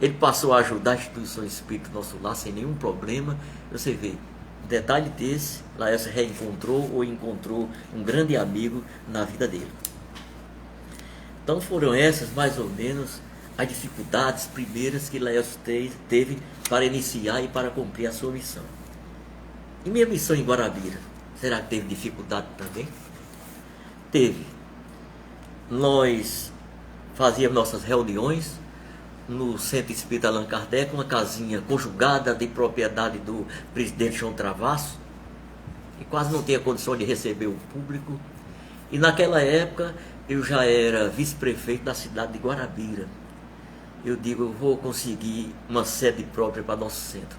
Ele passou a ajudar a instituição espírita do nosso lar sem nenhum problema. Você vê, um detalhe desse, Laércio reencontrou ou encontrou um grande amigo na vida dele. Então foram essas mais ou menos as dificuldades primeiras que Laércio teve para iniciar e para cumprir a sua missão. E minha missão em Guarabira, será que teve dificuldade também? Teve. Nós fazíamos nossas reuniões no Centro Espírita Allan Kardec, uma casinha conjugada de propriedade do presidente João Travasso, que quase não tinha condição de receber o público. E naquela época eu já era vice-prefeito da cidade de Guarabira. Eu digo, eu vou conseguir uma sede própria para nosso centro.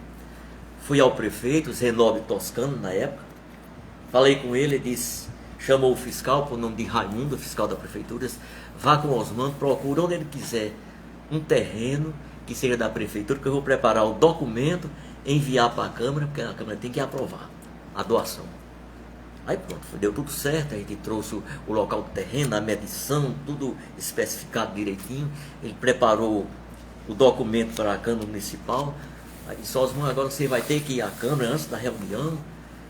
Fui ao prefeito, Zenobe Toscano, na época, falei com ele, ele disse, chamou o fiscal, por nome de Raimundo, fiscal da prefeitura, disse, vá com o Osmando, procura onde ele quiser um terreno que seja da prefeitura, que eu vou preparar o documento, enviar para a Câmara, porque a Câmara tem que aprovar a doação. Aí pronto, deu tudo certo, a gente trouxe o local do terreno, a medição, tudo especificado direitinho. Ele preparou o documento para a Câmara Municipal. Aí disse, Osmando, agora você vai ter que ir à Câmara antes da reunião,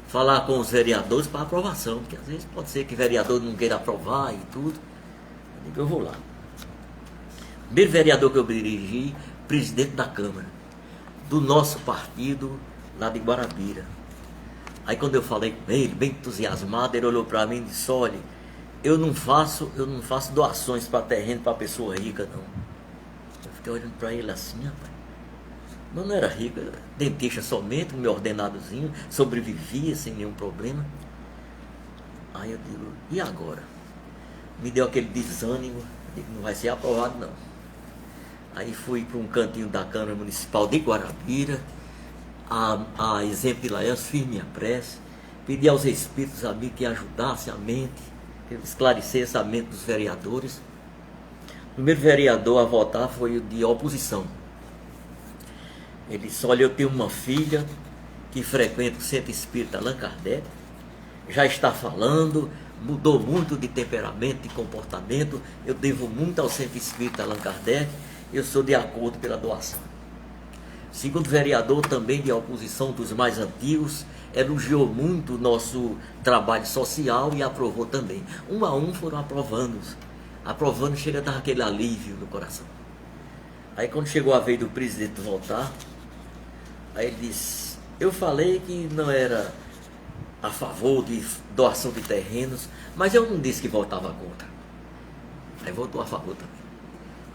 falar com os vereadores para aprovação, porque às vezes pode ser que o vereador não queira aprovar e tudo. Eu digo, eu vou lá. O primeiro vereador que eu dirigi, presidente da Câmara, do nosso partido, lá de Guarabira. Aí quando eu falei com ele, bem entusiasmado, ele olhou para mim e disse, olha, eu não faço doações para terreno para pessoa rica, não. Eu fiquei olhando para ele assim, rapaz. Mas não era rico, era dentista somente, um meu ordenadozinho, sobrevivia sem nenhum problema. Aí eu digo, e agora? Me deu aquele desânimo, eu digo, não vai ser aprovado não. Aí fui para um cantinho da Câmara Municipal de Guarabira, a exemplo de Laércio, fiz minha prece, pedi aos espíritos amigos que ajudassem a mente, que esclarecessem a mente dos vereadores. O primeiro vereador a votar foi o de oposição. Ele disse, olha, eu tenho uma filha que frequenta o Centro Espírita Allan Kardec, já está falando, mudou muito de temperamento, de comportamento, eu devo muito ao Centro Espírita Allan Kardec, eu sou de acordo pela doação. Segundo vereador, também de oposição dos mais antigos, elogiou muito o nosso trabalho social e aprovou também. Um a um foram aprovando. Aprovando, chega a dar aquele alívio no coração. Aí quando chegou a vez do presidente voltar, aí ele disse, eu falei que não era a favor de doação de terrenos, mas eu não disse que votava contra. Aí votou a favor também.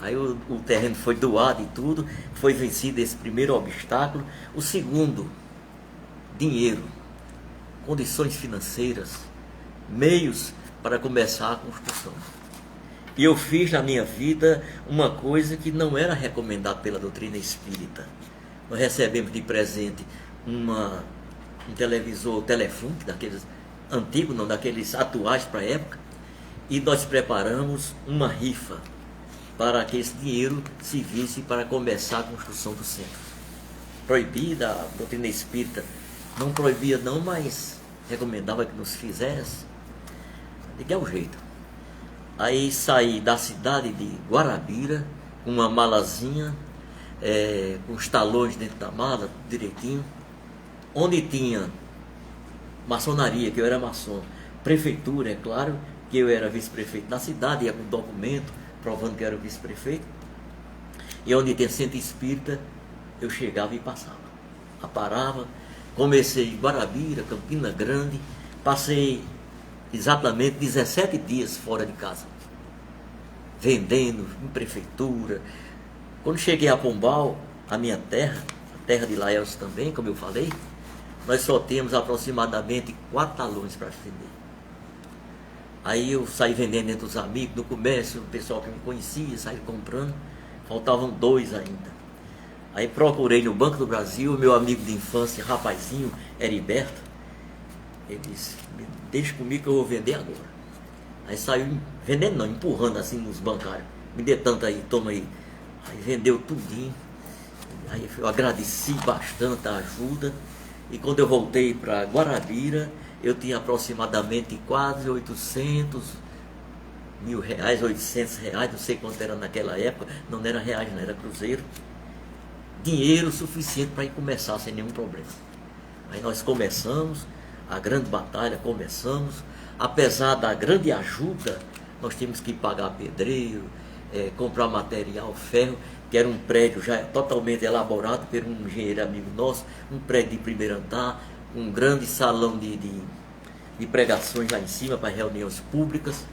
Aí o terreno foi doado e tudo, foi vencido esse primeiro obstáculo. O segundo, dinheiro, condições financeiras, meios para começar a construção. E eu fiz na minha vida uma coisa que não era recomendada pela doutrina espírita. Nós recebemos de presente um televisor telefone, daqueles antigos, não daqueles atuais para a época, e nós preparamos uma rifa para que esse dinheiro servisse para começar a construção do centro. Proibida, a doutrina espírita não proibia não, mas recomendava que nos fizesse. De que é o jeito. Aí saí da cidade de Guarabira, com uma malazinha, com os talões dentro da mala, direitinho, onde tinha maçonaria, que eu era maçom, prefeitura, é claro, que eu era vice-prefeito da cidade, ia com documento, provando que era o vice-prefeito, e onde tem centro espírita, eu chegava e passava. Aparava, comecei em Guarabira, Campina Grande, passei exatamente 17 dias fora de casa, vendendo em prefeitura. Quando cheguei a Pombal, a minha terra, a terra de Laércio também, como eu falei, nós só temos aproximadamente 4 talões para vender. Aí eu saí vendendo entre os amigos, no comércio, o pessoal que me conhecia, saí comprando, faltavam 2 ainda. Aí procurei no Banco do Brasil, meu amigo de infância, rapazinho, Heriberto, ele disse, deixa comigo que eu vou vender agora. Aí saiu vendendo não, empurrando assim nos bancários, me dê tanto aí, toma aí. Aí vendeu tudinho, aí eu agradeci bastante a ajuda, e quando eu voltei para Guarabira, eu tinha aproximadamente quase 800 mil reais, 800 reais, não sei quanto era naquela época, não era reais, não era cruzeiro. dinheiro suficiente para ir começar sem nenhum problema. Aí nós começamos a grande batalha, apesar da grande ajuda, nós tínhamos que pagar pedreiro, comprar material, ferro, que era um prédio já totalmente elaborado por um engenheiro amigo nosso, um prédio de primeiro andar, um grande salão de pregações lá em cima para reuniões públicas.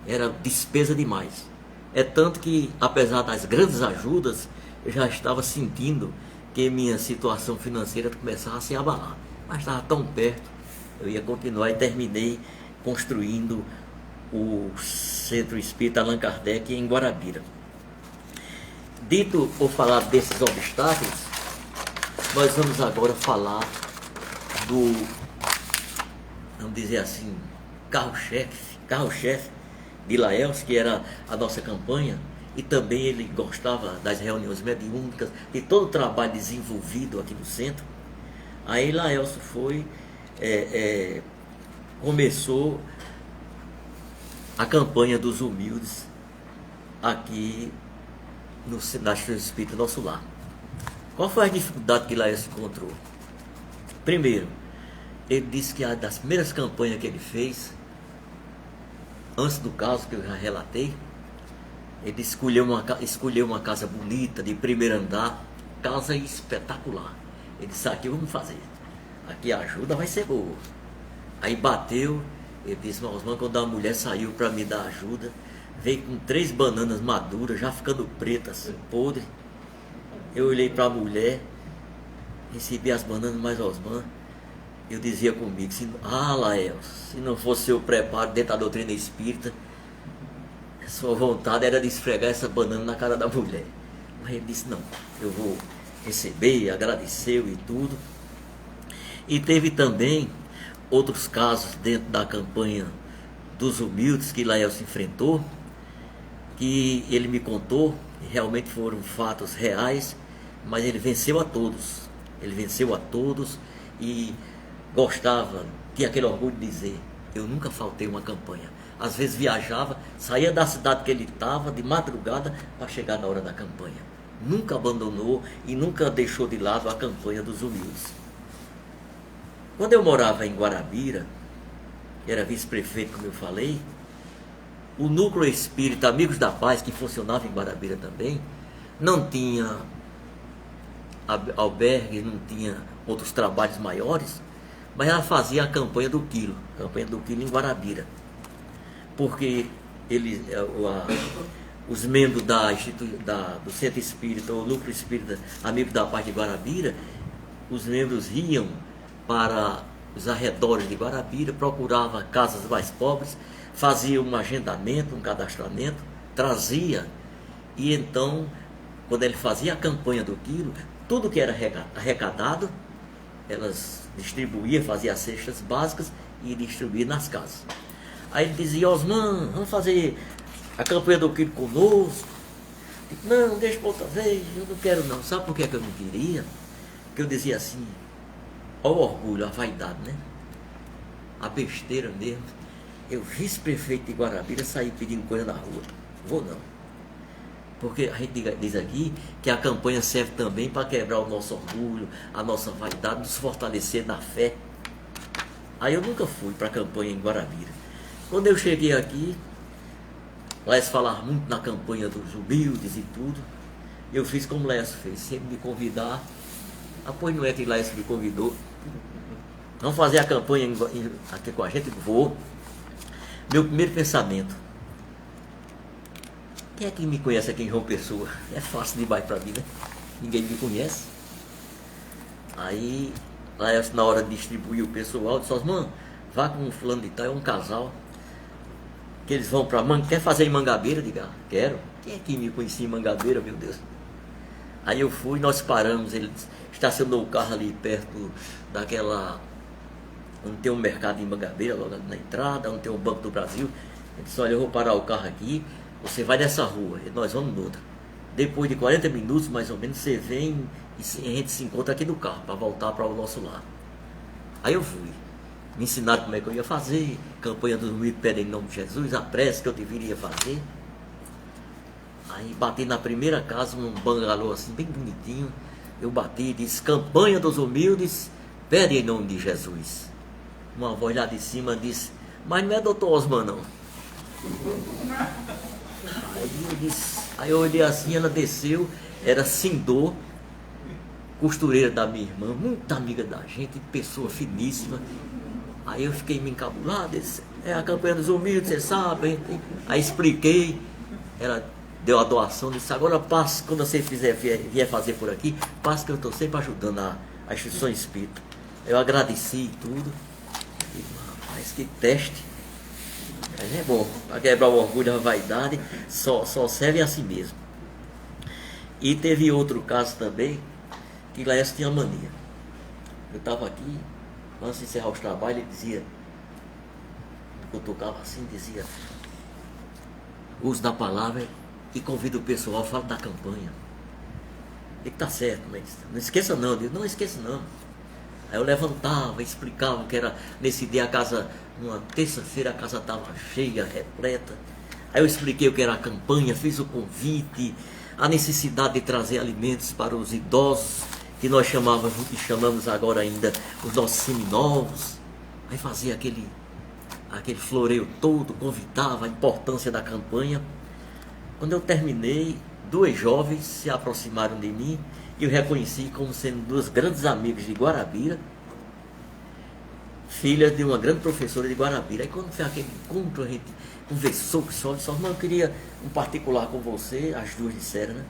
Era despesa demais. É tanto que, apesar das grandes ajudas, eu já estava sentindo que minha situação financeira começava a se abalar. Mas estava tão perto, eu ia continuar, e terminei construindo o Centro Espírita Allan Kardec em Guarabira. Dito ou falar desses obstáculos, nós vamos agora falar do, vamos dizer assim, carro-chefe de Laelcio, que era a nossa campanha, e também ele gostava das reuniões mediúnicas, de todo o trabalho desenvolvido aqui no centro. Aí Laelcio começou a campanha dos humildes aqui na Instituição Espírita Nosso Lar. Qual foi a dificuldade que Laelcio encontrou? Primeiro, ele disse que a das primeiras campanhas que ele fez, antes do caso que eu já relatei, ele escolheu uma casa bonita, de primeiro andar, casa espetacular. Ele disse: aqui vamos fazer, aqui a ajuda vai ser boa. Aí bateu, ele disse: mas quando a mulher saiu para me dar ajuda, veio com 3 bananas maduras, já ficando pretas, podre. Eu olhei para a mulher, recebi as bananas, mas Osman, eu dizia comigo, Laelcio, se não fosse o preparo dentro da doutrina espírita, sua vontade era de esfregar essa banana na cara da mulher. Mas ele disse: não, eu vou receber, agradeceu e tudo. E teve também outros casos dentro da campanha dos humildes que Laelcio enfrentou, que ele me contou, e realmente foram fatos reais, mas ele venceu a todos. Ele venceu a todos e gostava, tinha aquele orgulho de dizer: eu nunca faltei uma campanha. Às vezes viajava, saía da cidade que ele estava de madrugada para chegar na hora da campanha. Nunca abandonou e nunca deixou de lado a campanha dos humildes. Quando eu morava em Guarabira, era vice-prefeito, como eu falei, o núcleo espírita Amigos da Paz, que funcionava em Guarabira também, não tinha albergues, não tinha outros trabalhos maiores, mas ela fazia a campanha do quilo em Guarabira. Porque os membros do Centro Espírita, o Núcleo Espírita Amigos da Paz de Guarabira, os membros iam para os arredores de Guarabira, procuravam casas mais pobres, faziam um agendamento, um cadastramento, trazia, e então, quando ele fazia a campanha do quilo, tudo que era arrecadado, elas distribuíam, faziam as cestas básicas e distribuíam nas casas. Aí ele dizia: Osman, vamos fazer a campanha do quilo conosco? Não, deixa para outra vez, eu não quero não. Sabe por que eu não queria? Porque eu dizia assim: olha o orgulho, a vaidade, né? A besteira mesmo. Eu, vice-prefeito de Guarabira, saí pedindo coisa na rua. Vou não. Porque a gente diz aqui que a campanha serve também para quebrar o nosso orgulho, a nossa vaidade, nos fortalecer na fé. Aí eu nunca fui para a campanha em Guarabira. Quando eu cheguei aqui, Laelcio falava muito na campanha dos humildes e tudo. Eu fiz como Laelcio fez, sempre me convidar. Pois não é que Laelcio me convidou. Vamos fazer a campanha aqui com a gente? Vou. Meu primeiro pensamento: quem é que me conhece aqui em João Pessoa? É fácil demais para mim, né? Ninguém me conhece. Aí, Laelcio, na hora de distribuir o pessoal, disse: Osman, vá com um fulano de tal, é um casal, que eles vão para quer fazer em Mangabeira? Diga: quero. Quem é que me conhecia em Mangabeira, meu Deus? Aí eu fui, nós paramos, ele estacionou o carro ali perto daquela, onde tem um mercado em Mangabeira, logo na entrada, onde tem o Banco do Brasil. Ele disse: olha, eu vou parar o carro aqui, você vai nessa rua, e nós vamos noutra. Depois de 40 minutos, mais ou menos, você vem e a gente se encontra aqui no carro, para voltar para o nosso lar. Aí eu fui. Me ensinaram como é que eu ia fazer, campanha dos humildes pedem em nome de Jesus, a prece que eu deveria fazer. Aí bati na primeira casa, um bangalô assim, bem bonitinho. Eu bati e disse: campanha dos humildes, pede em nome de Jesus. Uma voz lá de cima disse: mas não é doutor Osman, não. Aí eu olhei assim, ela desceu, era Sindor, costureira da minha irmã, muito amiga da gente, pessoa finíssima. Aí eu fiquei me encabulado, disse: é a campanha dos humildes, você sabe. Aí expliquei, ela deu a doação, disse: agora passe, quando você vier fazer por aqui, passe que eu estou sempre ajudando a instituição espírita. Eu agradeci e tudo. E, rapaz, que teste. Mas é bom, para quebrar o orgulho e a vaidade, só serve a si mesmo. E teve outro caso também, que Laércio tinha mania. Eu estava aqui, antes de encerrar os trabalhos, ele dizia, eu tocava assim, dizia: uso da palavra e convido o pessoal, falo da campanha. Ele tá certo, mas não esqueça não. Eu digo: não esqueça não. Aí eu levantava, explicava que era nesse dia a casa, numa terça-feira a casa estava cheia, repleta. Aí eu expliquei o que era a campanha, fiz o convite, a necessidade de trazer alimentos para os idosos, que nós chamávamos e chamamos agora ainda os nossos seminovos. Aí fazia aquele floreio todo, convidava a importância da campanha. Quando eu terminei, 2 jovens se aproximaram de mim e eu reconheci como sendo 2 grandes amigas de Guarabira, filhas de uma grande professora de Guarabira. Aí quando foi aquele encontro, a gente conversou com o senhor, mas eu queria um particular com você, as 2 disseram, né?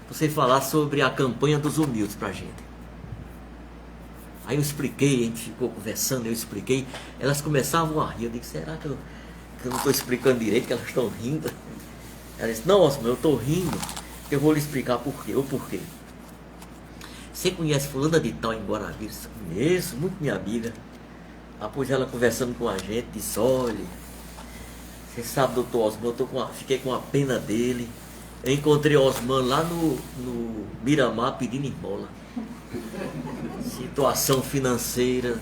Você falar sobre a campanha dos humildes pra gente. Aí eu expliquei, a gente ficou conversando, eu expliquei, elas começavam a rir. Eu disse: será que eu não estou explicando direito, que elas estão rindo? Ela disse: não, Osman, eu estou rindo, eu vou lhe explicar por quê. O porquê. Você conhece fulana de tal em Guarabira? Conheço, muito minha amiga. Após ela conversando com a gente, disse: olha, você sabe, doutor Osman, fiquei com a pena dele. Eu encontrei Osman lá no Miramar pedindo esmola. Situação financeira.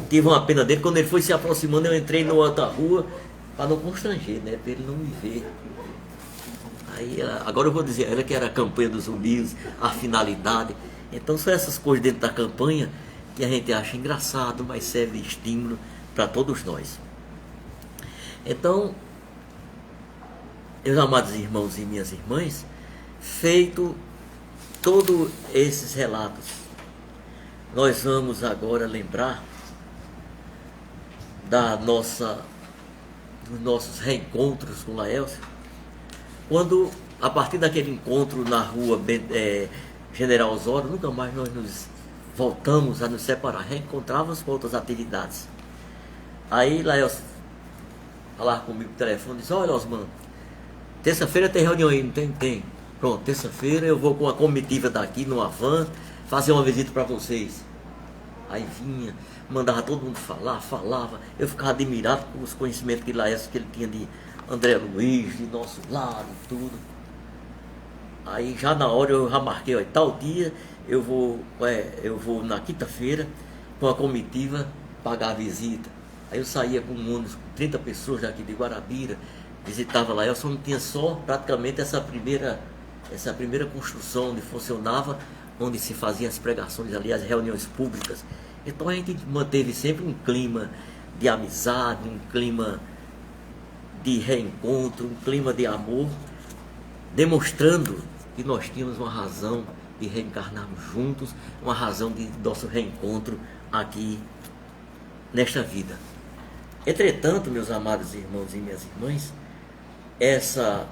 Tive uma pena dele. Quando ele foi se aproximando, eu entrei na outra rua para não constranger, né? Para ele não me ver. Aí agora eu vou dizer a ela que era a campanha dos humildes, a finalidade. Então são essas coisas dentro da campanha que a gente acha engraçado, mas serve de estímulo para todos nós. Então, meus amados irmãos e minhas irmãs, feito todos esses relatos, nós vamos agora lembrar dos nossos reencontros com Laércio, quando, a partir daquele encontro na rua General Osório, nunca mais nós nos voltamos a nos separar, reencontrávamos com outras atividades. Aí Laércio falava comigo no telefone, disse: olha, Osman, terça-feira tem reunião aí, não tem? Tem. Pronto, terça-feira eu vou com a comitiva daqui no van fazer uma visita para vocês. Aí vinha, mandava todo mundo falava. Eu ficava admirado com os conhecimentos que ele tinha de André Luiz, de nosso lado e tudo. Aí já na hora eu já marquei: ó, tal dia eu vou na quinta-feira com a comitiva pagar a visita. Aí eu saía com um ônibus com 30 pessoas daqui de Guarabira, visitava lá. Eu só não tinha só praticamente essa primeira construção onde funcionava, onde se faziam as pregações ali, as reuniões públicas. Então a gente manteve sempre um clima de amizade, um clima de reencontro, um clima de amor, demonstrando que nós tínhamos uma razão de reencarnarmos juntos, uma razão de nosso reencontro aqui nesta vida. Entretanto, meus amados irmãos e minhas irmãs, essa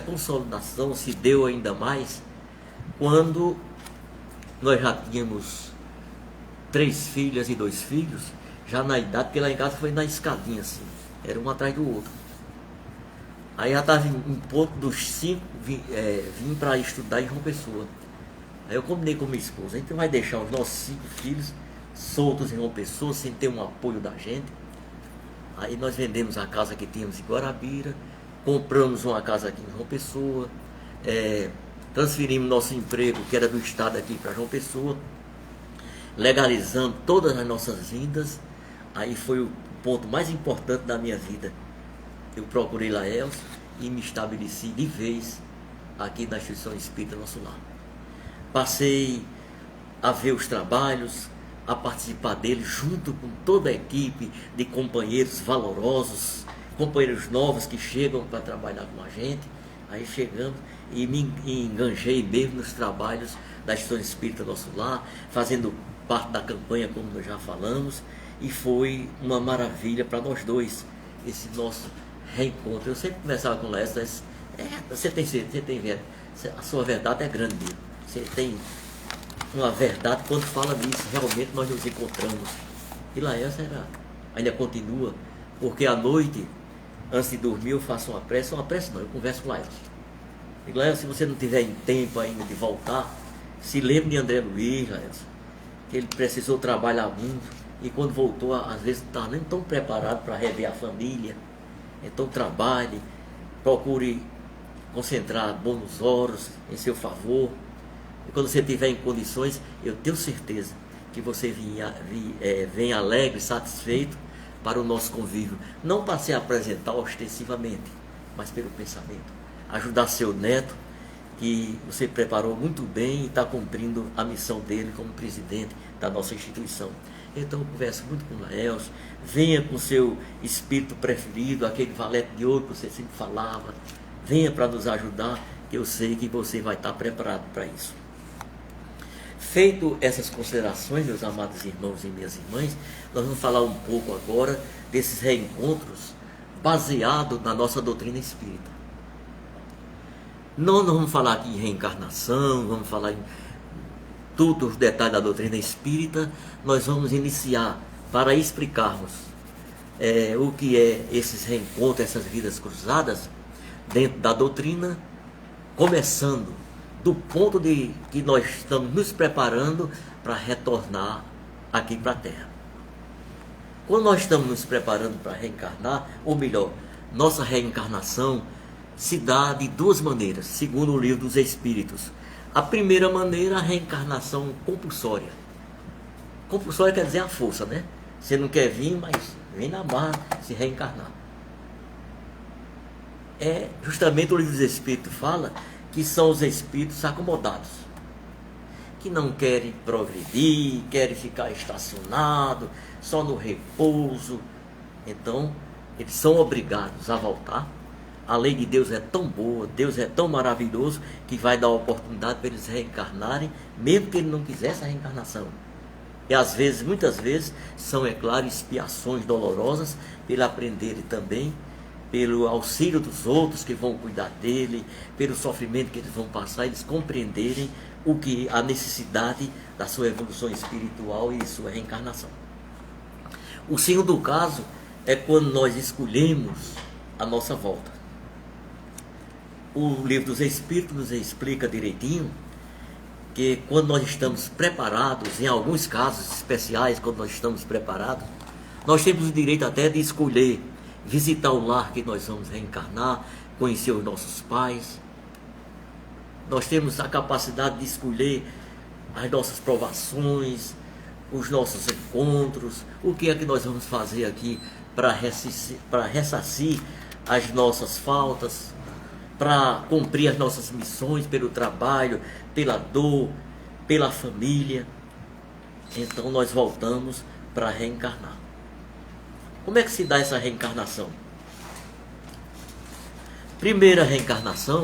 consolidação se deu ainda mais quando nós já tínhamos 3 filhas e 2 filhos, já na idade, porque lá em casa foi na escadinha assim, era um atrás do outro. Aí já estava em ponto dos 5, vim para estudar em João Pessoa. Aí eu combinei com minha esposa: a gente vai deixar os nossos 5 filhos soltos em João Pessoa, sem ter um apoio da gente. Aí nós vendemos a casa que tínhamos em Guarabira, compramos uma casa aqui em João Pessoa, transferimos nosso emprego, que era do estado, aqui para João Pessoa, legalizando todas as nossas vindas. Aí foi o ponto mais importante da minha vida. Eu procurei Laércio e me estabeleci de vez aqui na Instituição Espírita Nosso Lar. Passei a ver os trabalhos, a participar deles junto com toda a equipe de companheiros valorosos, companheiros novos que chegam para trabalhar com a gente. Aí chegamos e me enganjei mesmo nos trabalhos da Instituição Espírita Nosso Lar, fazendo parte da campanha, como nós já falamos, e foi uma maravilha para nós dois esse nosso reencontro. Eu sempre conversava com o Laércio, você tem a sua verdade é grande mesmo. Você tem uma verdade quando fala nisso, realmente nós nos encontramos. E Laércio ainda continua, porque à noite, antes de dormir, eu faço uma prece não, eu converso com Laércio. E Laércio, se você não tiver em tempo ainda de voltar, se lembre de André Luiz, Laércio, que ele precisou trabalhar muito, e quando voltou, às vezes não estava nem tão preparado para rever a família. Então trabalhe, procure concentrar bons horas em seu favor. E quando você estiver em condições, eu tenho certeza que você vem alegre, satisfeito para o nosso convívio. Não para se apresentar ostensivamente, mas pelo pensamento. Ajudar seu neto, que você preparou muito bem e está cumprindo a missão dele como presidente da nossa instituição. Então eu converso muito com o Laércio. Venha com seu espírito preferido, aquele valete de ouro que você sempre falava. Venha para nos ajudar, que eu sei que você vai estar preparado para isso. Feito essas considerações, meus amados irmãos e minhas irmãs, nós vamos falar um pouco agora desses reencontros baseados na nossa doutrina espírita. Não vamos falar aqui em reencarnação, vamos falar em todos os detalhes da doutrina espírita. Nós vamos iniciar para explicarmos o que é esses reencontros, essas vidas cruzadas dentro da doutrina, começando do ponto de que nós estamos nos preparando para retornar aqui para a Terra. Quando nós estamos nos preparando para reencarnar, ou melhor, nossa reencarnação se dá de duas maneiras, segundo o Livro dos Espíritos. A primeira maneira, a reencarnação compulsória. Compulsória quer dizer a força, né? Você não quer vir, mas vem na barra se reencarnar. Justamente o Livro dos Espíritos fala que são os espíritos acomodados, que não querem progredir, querem ficar estacionados, só no repouso. Então, eles são obrigados a voltar. A lei de Deus é tão boa, Deus é tão maravilhoso, que vai dar a oportunidade para eles reencarnarem, mesmo que ele não quisesse a reencarnação. E às vezes, muitas vezes, são, é claro, expiações dolorosas, para ele aprenderem também, pelo auxílio dos outros que vão cuidar dele, pelo sofrimento que eles vão passar, eles compreenderem a necessidade da sua evolução espiritual e de sua reencarnação. O segundo caso é quando nós escolhemos a nossa volta. O Livro dos Espíritos nos explica direitinho que quando nós estamos preparados, em alguns casos especiais, quando nós estamos preparados, nós temos o direito até de escolher visitar o lar que nós vamos reencarnar, conhecer os nossos pais. Nós temos a capacidade de escolher as nossas provações, os nossos encontros, o que é que nós vamos fazer aqui para ressarcir as nossas faltas, para cumprir as nossas missões pelo trabalho, pela dor, pela família. Então nós voltamos para reencarnar. Como é que se dá essa reencarnação? Primeira reencarnação,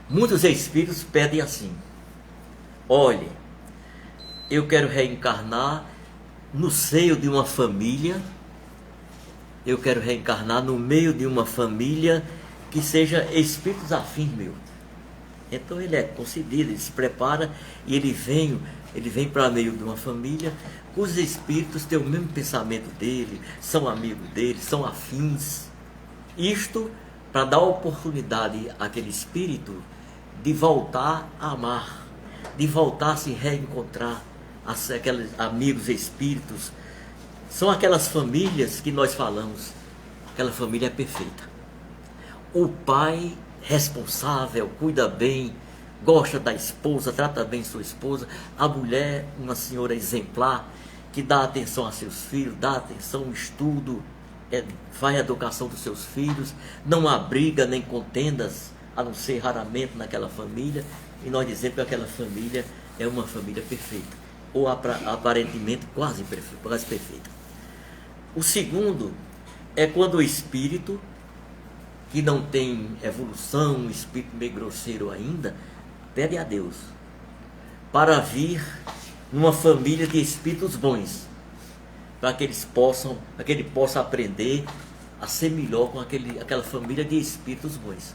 muitos espíritos pedem assim: olhe, eu quero reencarnar no seio de uma família, eu quero reencarnar no meio de uma família que seja espíritos afins meu. Então ele é concedido, ele se prepara e ele vem para meio de uma família cujos espíritos têm o mesmo pensamento dele, são amigos dele, são afins. Isto para dar oportunidade àquele espírito de voltar a amar, de voltar a se reencontrar, aqueles amigos espíritos. São aquelas famílias que nós falamos, aquela família é perfeita. O pai responsável, cuida bem, gosta da esposa, trata bem sua esposa. A mulher, uma senhora exemplar, que dá atenção a seus filhos, dá atenção ao estudo. faz a educação dos seus filhos, não há briga nem contendas, a não ser raramente naquela família, e nós dizemos que aquela família é uma família perfeita, ou aparentemente quase perfeita. O segundo é quando o espírito, que não tem evolução, um espírito meio grosseiro ainda, pede a Deus para vir numa família de espíritos bons, para que ele possa aprender a ser melhor com aquela família de espíritos bons.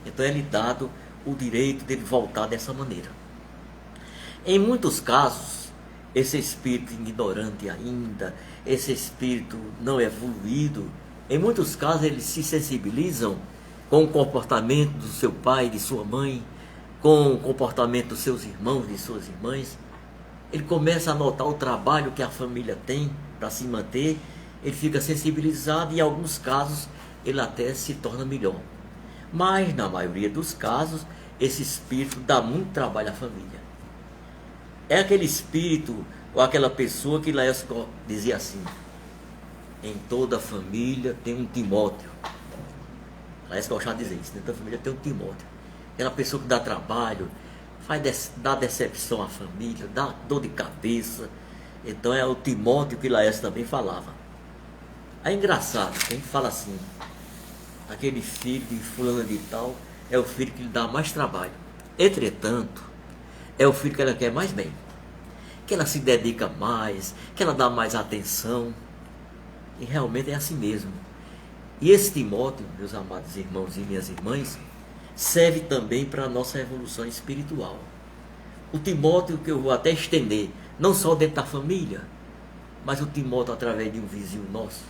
Então é lhe dado o direito dele voltar dessa maneira. Em muitos casos, esse espírito ignorante ainda, esse espírito não evoluído, em muitos casos eles se sensibilizam com o comportamento do seu pai e de sua mãe, com o comportamento dos seus irmãos e de suas irmãs. Ele começa a notar o trabalho que a família tem para se manter, ele fica sensibilizado e em alguns casos ele até se torna melhor. Mas na maioria dos casos, esse espírito dá muito trabalho à família. É aquele espírito ou aquela pessoa que Laesco dizia assim: em toda família tem um Timóteo. Laesco gostava de dizer isso, em toda família tem um Timóteo. Aquela pessoa que dá trabalho, dá decepção à família, dá dor de cabeça. Então é o Timóteo que Laesco também falava. É engraçado, a gente fala assim: aquele filho de fulano de tal é o filho que lhe dá mais trabalho. Entretanto, é o filho que ela quer mais bem, que ela se dedica mais, que ela dá mais atenção. E realmente é assim mesmo. E esse Timóteo, meus amados irmãos e minhas irmãs, serve também para a nossa evolução espiritual. O Timóteo, que eu vou até estender, não só dentro da família, mas o Timóteo através de um vizinho nosso,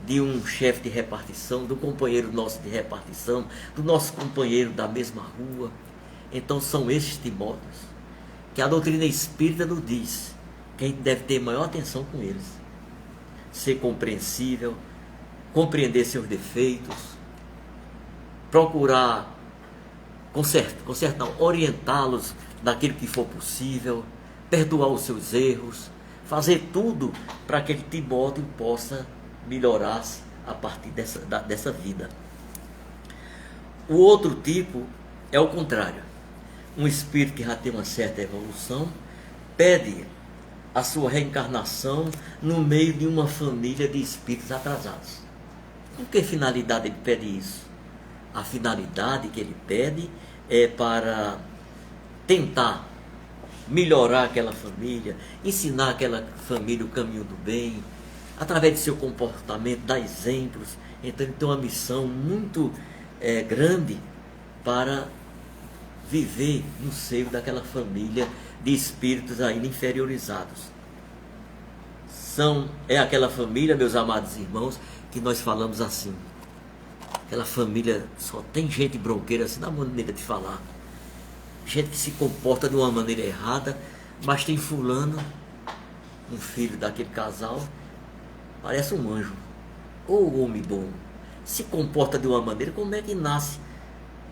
de um chefe de repartição, do companheiro nosso de repartição, do nosso companheiro da mesma rua. Então são esses Timóteos que a doutrina espírita nos diz que a gente deve ter maior atenção com eles, ser compreensível, compreender seus defeitos, procurar consertar, orientá-los daquilo que for possível, perdoar os seus erros, fazer tudo para que aquele Timóteo possa melhorar-se a partir dessa vida. O outro tipo é o contrário. Um espírito que já tem uma certa evolução pede a sua reencarnação no meio de uma família de espíritos atrasados. Com que finalidade ele pede isso? A finalidade que ele pede é para tentar melhorar aquela família, ensinar aquela família o caminho do bem, através de seu comportamento, dar exemplos. Então ele tem uma missão muito grande para viver no seio daquela família de espíritos ainda inferiorizados. É aquela família, meus amados irmãos, que nós falamos assim: aquela família só tem gente bronqueira, assim, na maneira de falar, gente que se comporta de uma maneira errada, mas tem fulano, um filho daquele casal, parece um anjo, ou homem bom, se comporta de uma maneira. Como é que nasce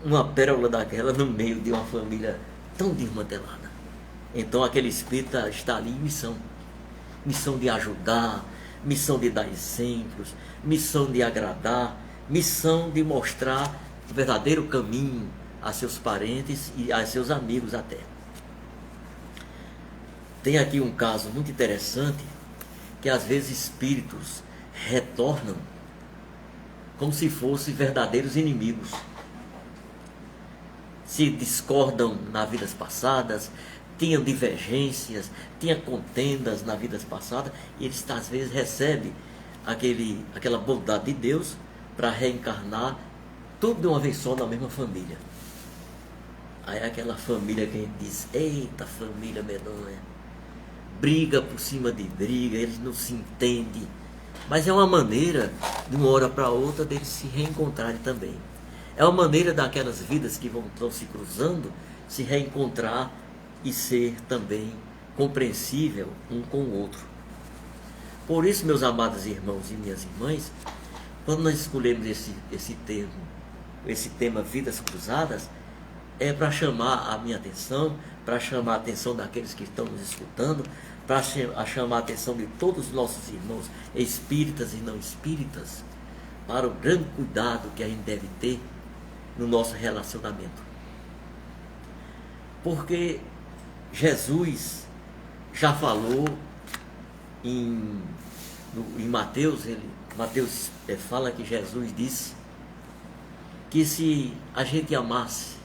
uma pérola daquela no meio de uma família tão desmantelada? Então aquele espírito está ali em missão de ajudar, missão de dar exemplos, missão de agradar, missão de mostrar o verdadeiro caminho a seus parentes e a seus amigos até. Tem aqui um caso muito interessante, que às vezes espíritos retornam como se fossem verdadeiros inimigos. Se discordam nas vidas passadas, tinham divergências, tinham contendas nas vidas passadas, e eles às vezes recebem aquela bondade de Deus para reencarnar tudo de uma vez só na mesma família. Aí é aquela família que a gente diz: eita, família medonha, briga por cima de briga, eles não se entendem. Mas é uma maneira, de uma hora para outra, deles se reencontrarem também. É uma maneira daquelas vidas que vão se cruzando, se reencontrar e ser também compreensível um com o outro. Por isso, meus amados irmãos e minhas irmãs, quando nós escolhemos esse tema Vidas Cruzadas, é para chamar a minha atenção, para chamar a atenção daqueles que estão nos escutando, para chamar a atenção de todos os nossos irmãos, espíritas e não espíritas, para o grande cuidado que a gente deve ter no nosso relacionamento. Porque Jesus já falou em Mateus, Mateus fala que Jesus disse que se a gente amasse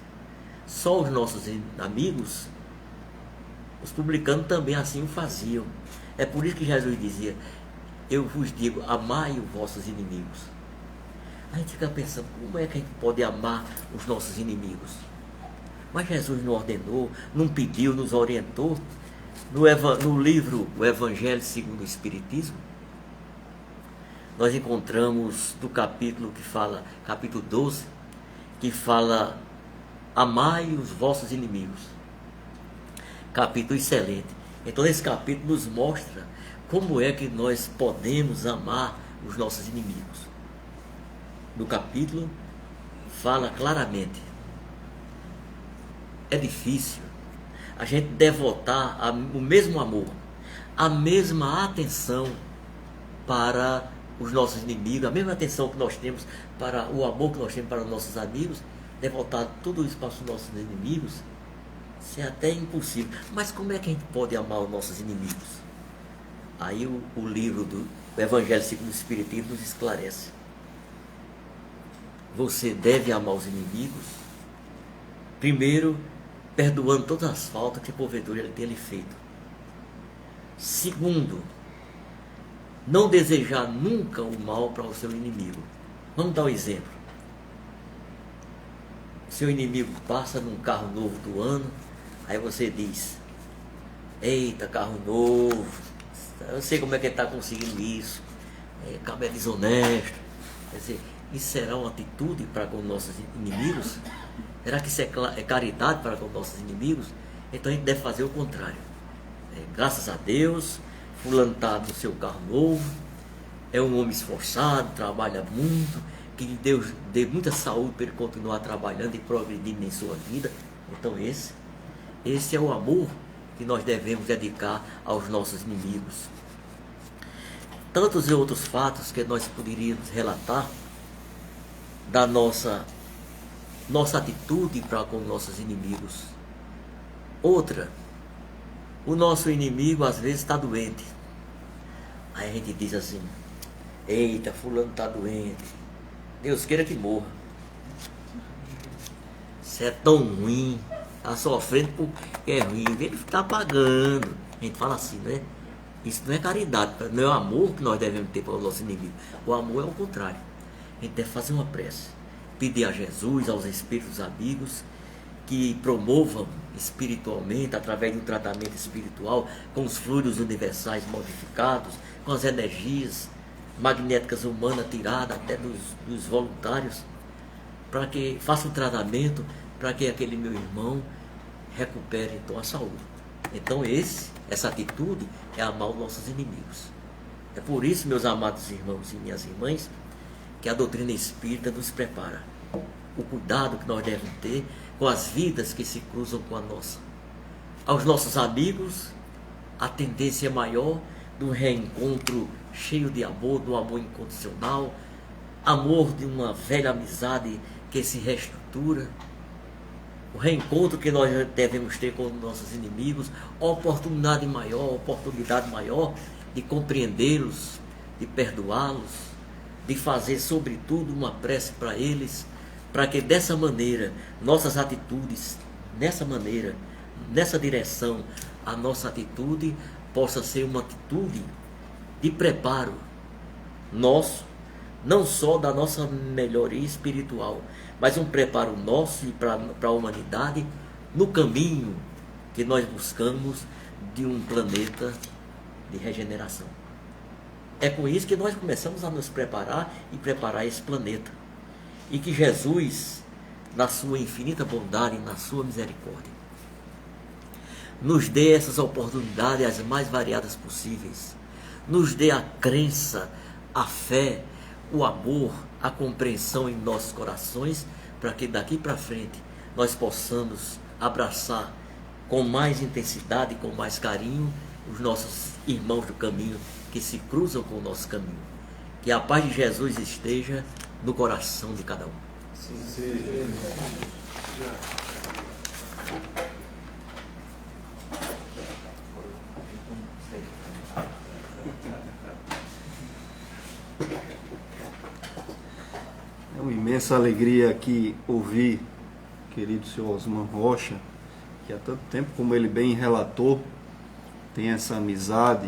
só os nossos amigos, os publicanos também assim o faziam. É por isso que Jesus dizia: eu vos digo, amai os vossos inimigos. A gente fica pensando, como é que a gente pode amar os nossos inimigos? Mas Jesus não ordenou, não pediu, nos orientou. No livro O Evangelho segundo o Espiritismo, nós encontramos do capítulo 12, que fala: amai os vossos inimigos. Capítulo excelente. Então esse capítulo nos mostra como é que nós podemos amar os nossos inimigos. No capítulo fala claramente: é difícil a gente devotar o mesmo amor, a mesma atenção para os nossos inimigos, a mesma atenção que nós temos para o amor que nós temos para os nossos amigos, devotar tudo isso para os nossos inimigos. Isso é até impossível. Mas como é que a gente pode amar os nossos inimigos? Aí o livro do Evangelho segundo o Espiritismo nos esclarece. Você deve amar os inimigos, primeiro, perdoando todas as faltas que porventura ele tenha lhe feito. Segundo, não desejar nunca o mal para o seu inimigo. Vamos dar um exemplo. Seu inimigo passa num carro novo do ano, aí você diz: eita, carro novo, eu sei como é que ele está conseguindo isso, é desonesto. Quer dizer, isso será uma atitude para com nossos inimigos? Será que isso é caridade para com nossos inimigos? Então a gente deve fazer o contrário. Graças a Deus, fulano está no seu carro novo, é um homem esforçado, trabalha muito, que Deus dê muita saúde para ele continuar trabalhando e progredindo em sua vida. Então esse é o amor que nós devemos dedicar aos nossos inimigos. Tantos e outros fatos que nós poderíamos relatar da nossa atitude para com nossos inimigos. Outra, o nosso inimigo às vezes está doente. Aí a gente diz assim: eita, fulano está doente, Deus queira que morra. Isso é tão ruim, está sofrendo porque é ruim, ele está pagando. A gente fala assim, né? Isso não é caridade, não é o amor que nós devemos ter para o nosso inimigo. O amor é o contrário. A gente deve fazer uma prece, pedir a Jesus, aos espíritos amigos, que promovam espiritualmente, através de um tratamento espiritual, com os fluidos universais modificados, com as energias magnéticas humanas tiradas até dos voluntários, para que faça um tratamento, para que aquele meu irmão recupere então a saúde. Então essa atitude é amar os nossos inimigos. É por isso, meus amados irmãos e minhas irmãs, que a doutrina espírita nos prepara o cuidado que nós devemos ter com as vidas que se cruzam com a nossa. Aos nossos amigos, a tendência maior do reencontro cheio de amor, do amor incondicional, amor de uma velha amizade que se reestrutura, o reencontro que nós devemos ter com os nossos inimigos, oportunidade maior de compreendê-los, de perdoá-los, de fazer sobretudo uma prece para eles, para que dessa maneira nossas atitudes, nessa direção, a nossa atitude possa ser uma atitude de preparo nosso, não só da nossa melhoria espiritual, mas um preparo nosso e para a humanidade no caminho que nós buscamos de um planeta de regeneração. É com isso que nós começamos a nos preparar e preparar esse planeta. E que Jesus, na sua infinita bondade e na sua misericórdia, nos dê essas oportunidades as mais variadas possíveis. Nos dê a crença, a fé, o amor, a compreensão em nossos corações, para que daqui para frente nós possamos abraçar com mais intensidade, com mais carinho, os nossos irmãos do caminho que se cruzam com o nosso caminho. Que a paz de Jesus esteja no coração de cada um. Sim, seja. É uma imensa alegria aqui ouvir, querido senhor Osman Rocha, que há tanto tempo, como ele bem relatou, tem essa amizade,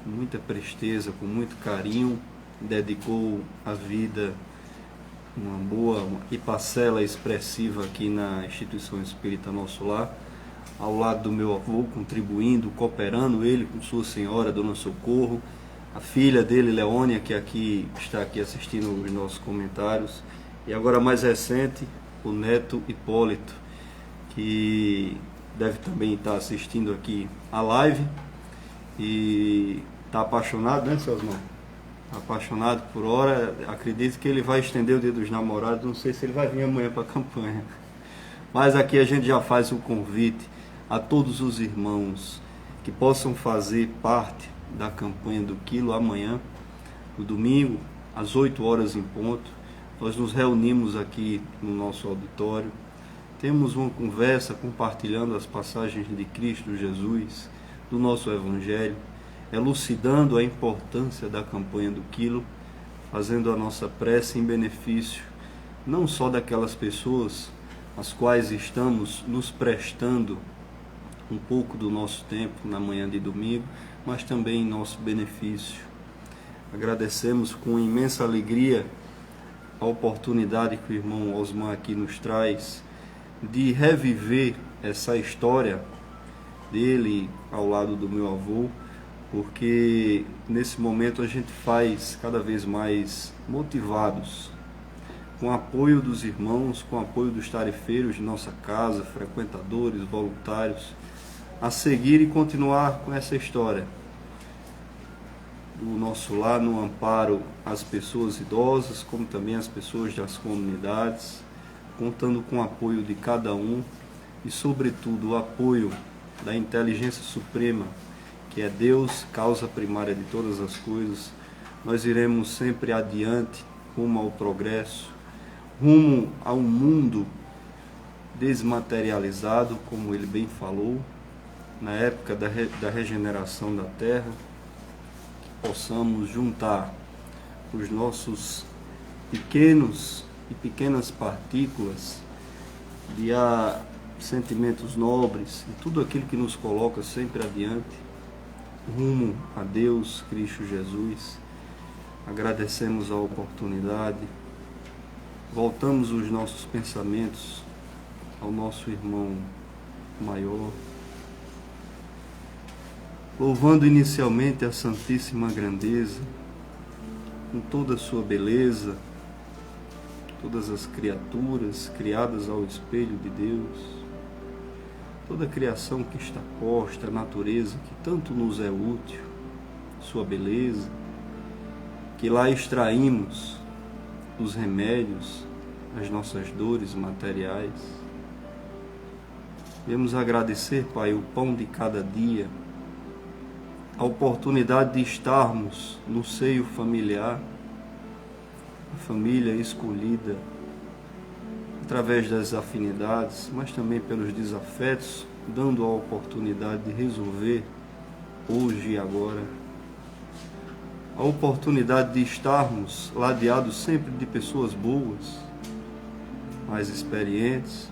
com muita presteza, com muito carinho, dedicou a vida, uma boa e parcela expressiva aqui na instituição espírita Nosso Lar, ao lado do meu avô, contribuindo, cooperando, ele com sua senhora, Dona Socorro, a filha dele, Leônia, que está aqui assistindo os nossos comentários, e agora mais recente, o neto Hipólito, que deve também estar assistindo aqui a live, e está apaixonado, né, seus irmãos? Apaixonado por hora, acredito que ele vai estender o dia dos namorados, não sei se ele vai vir amanhã para a campanha, mas aqui a gente já faz o convite a todos os irmãos que possam fazer parte da campanha do Quilo amanhã, no domingo, às 8 horas em ponto. Nós nos reunimos aqui no nosso auditório, temos uma conversa compartilhando as passagens de Cristo Jesus, do nosso Evangelho, elucidando a importância da campanha do Quilo, fazendo a nossa prece em benefício não só daquelas pessoas às quais estamos nos prestando um pouco do nosso tempo na manhã de domingo, mas também em nosso benefício. Agradecemos com imensa alegria a oportunidade que o irmão Osman aqui nos traz de reviver essa história dele ao lado do meu avô, porque nesse momento a gente faz cada vez mais motivados, com o apoio dos irmãos, com o apoio dos tarefeiros de nossa casa, frequentadores, voluntários, a seguir e continuar com essa história do nosso lar, no amparo às pessoas idosas, como também às pessoas das comunidades, contando com o apoio de cada um e, sobretudo, o apoio da inteligência suprema, que é Deus, causa primária de todas as coisas. Nós iremos sempre adiante, rumo ao progresso, rumo a um mundo desmaterializado, como ele bem falou, na época da regeneração da Terra, que possamos juntar os nossos pequenos e pequenas partículas de sentimentos nobres e tudo aquilo que nos coloca sempre adiante, rumo a Deus, Cristo Jesus. Agradecemos a oportunidade, voltamos os nossos pensamentos ao nosso irmão maior, louvando inicialmente a Santíssima Grandeza, com toda a sua beleza, todas as criaturas criadas ao espelho de Deus, toda a criação que está posta, a natureza que tanto nos é útil, sua beleza, que lá extraímos os remédios, as nossas dores materiais. Devemos agradecer, Pai, o pão de cada dia, a oportunidade de estarmos no seio familiar, a família escolhida através das afinidades, mas também pelos desafetos, dando a oportunidade de resolver hoje e agora, a oportunidade de estarmos ladeados sempre de pessoas boas, mais experientes,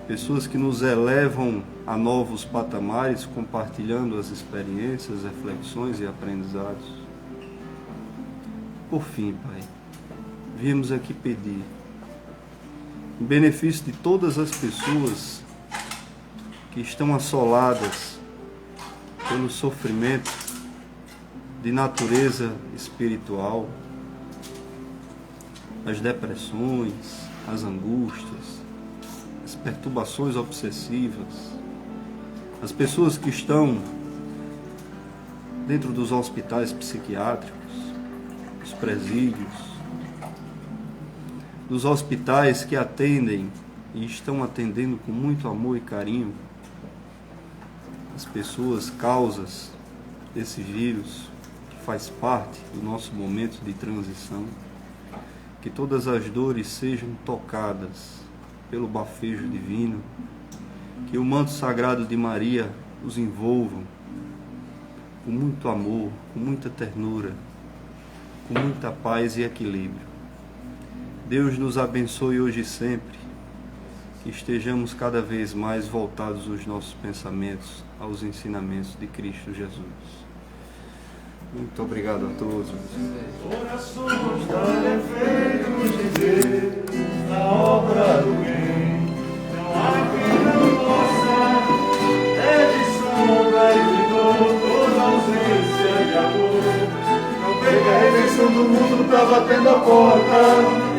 pessoas que nos elevam a novos patamares, compartilhando as experiências, reflexões e aprendizados. Por fim, Pai, viemos aqui pedir, em benefício de todas as pessoas que estão assoladas pelo sofrimento de natureza espiritual, as depressões, as angústias, as perturbações obsessivas, as pessoas que estão dentro dos hospitais psiquiátricos, os presídios, dos hospitais que atendem e estão atendendo com muito amor e carinho as pessoas, causas desse vírus, que faz parte do nosso momento de transição, que todas as dores sejam tocadas pelo bafejo divino, que o manto sagrado de Maria os envolva com muito amor, com muita ternura, com muita paz e equilíbrio. Deus nos abençoe hoje e sempre, que estejamos cada vez mais voltados os nossos pensamentos aos ensinamentos de Cristo Jesus. Muito obrigado a todos. Orações dar efeitos de Deus na obra do bem. Não há quem não possa, é de sombra e de dor, toda ausência de amor. Não pega a redenção do mundo, tá batendo a porta.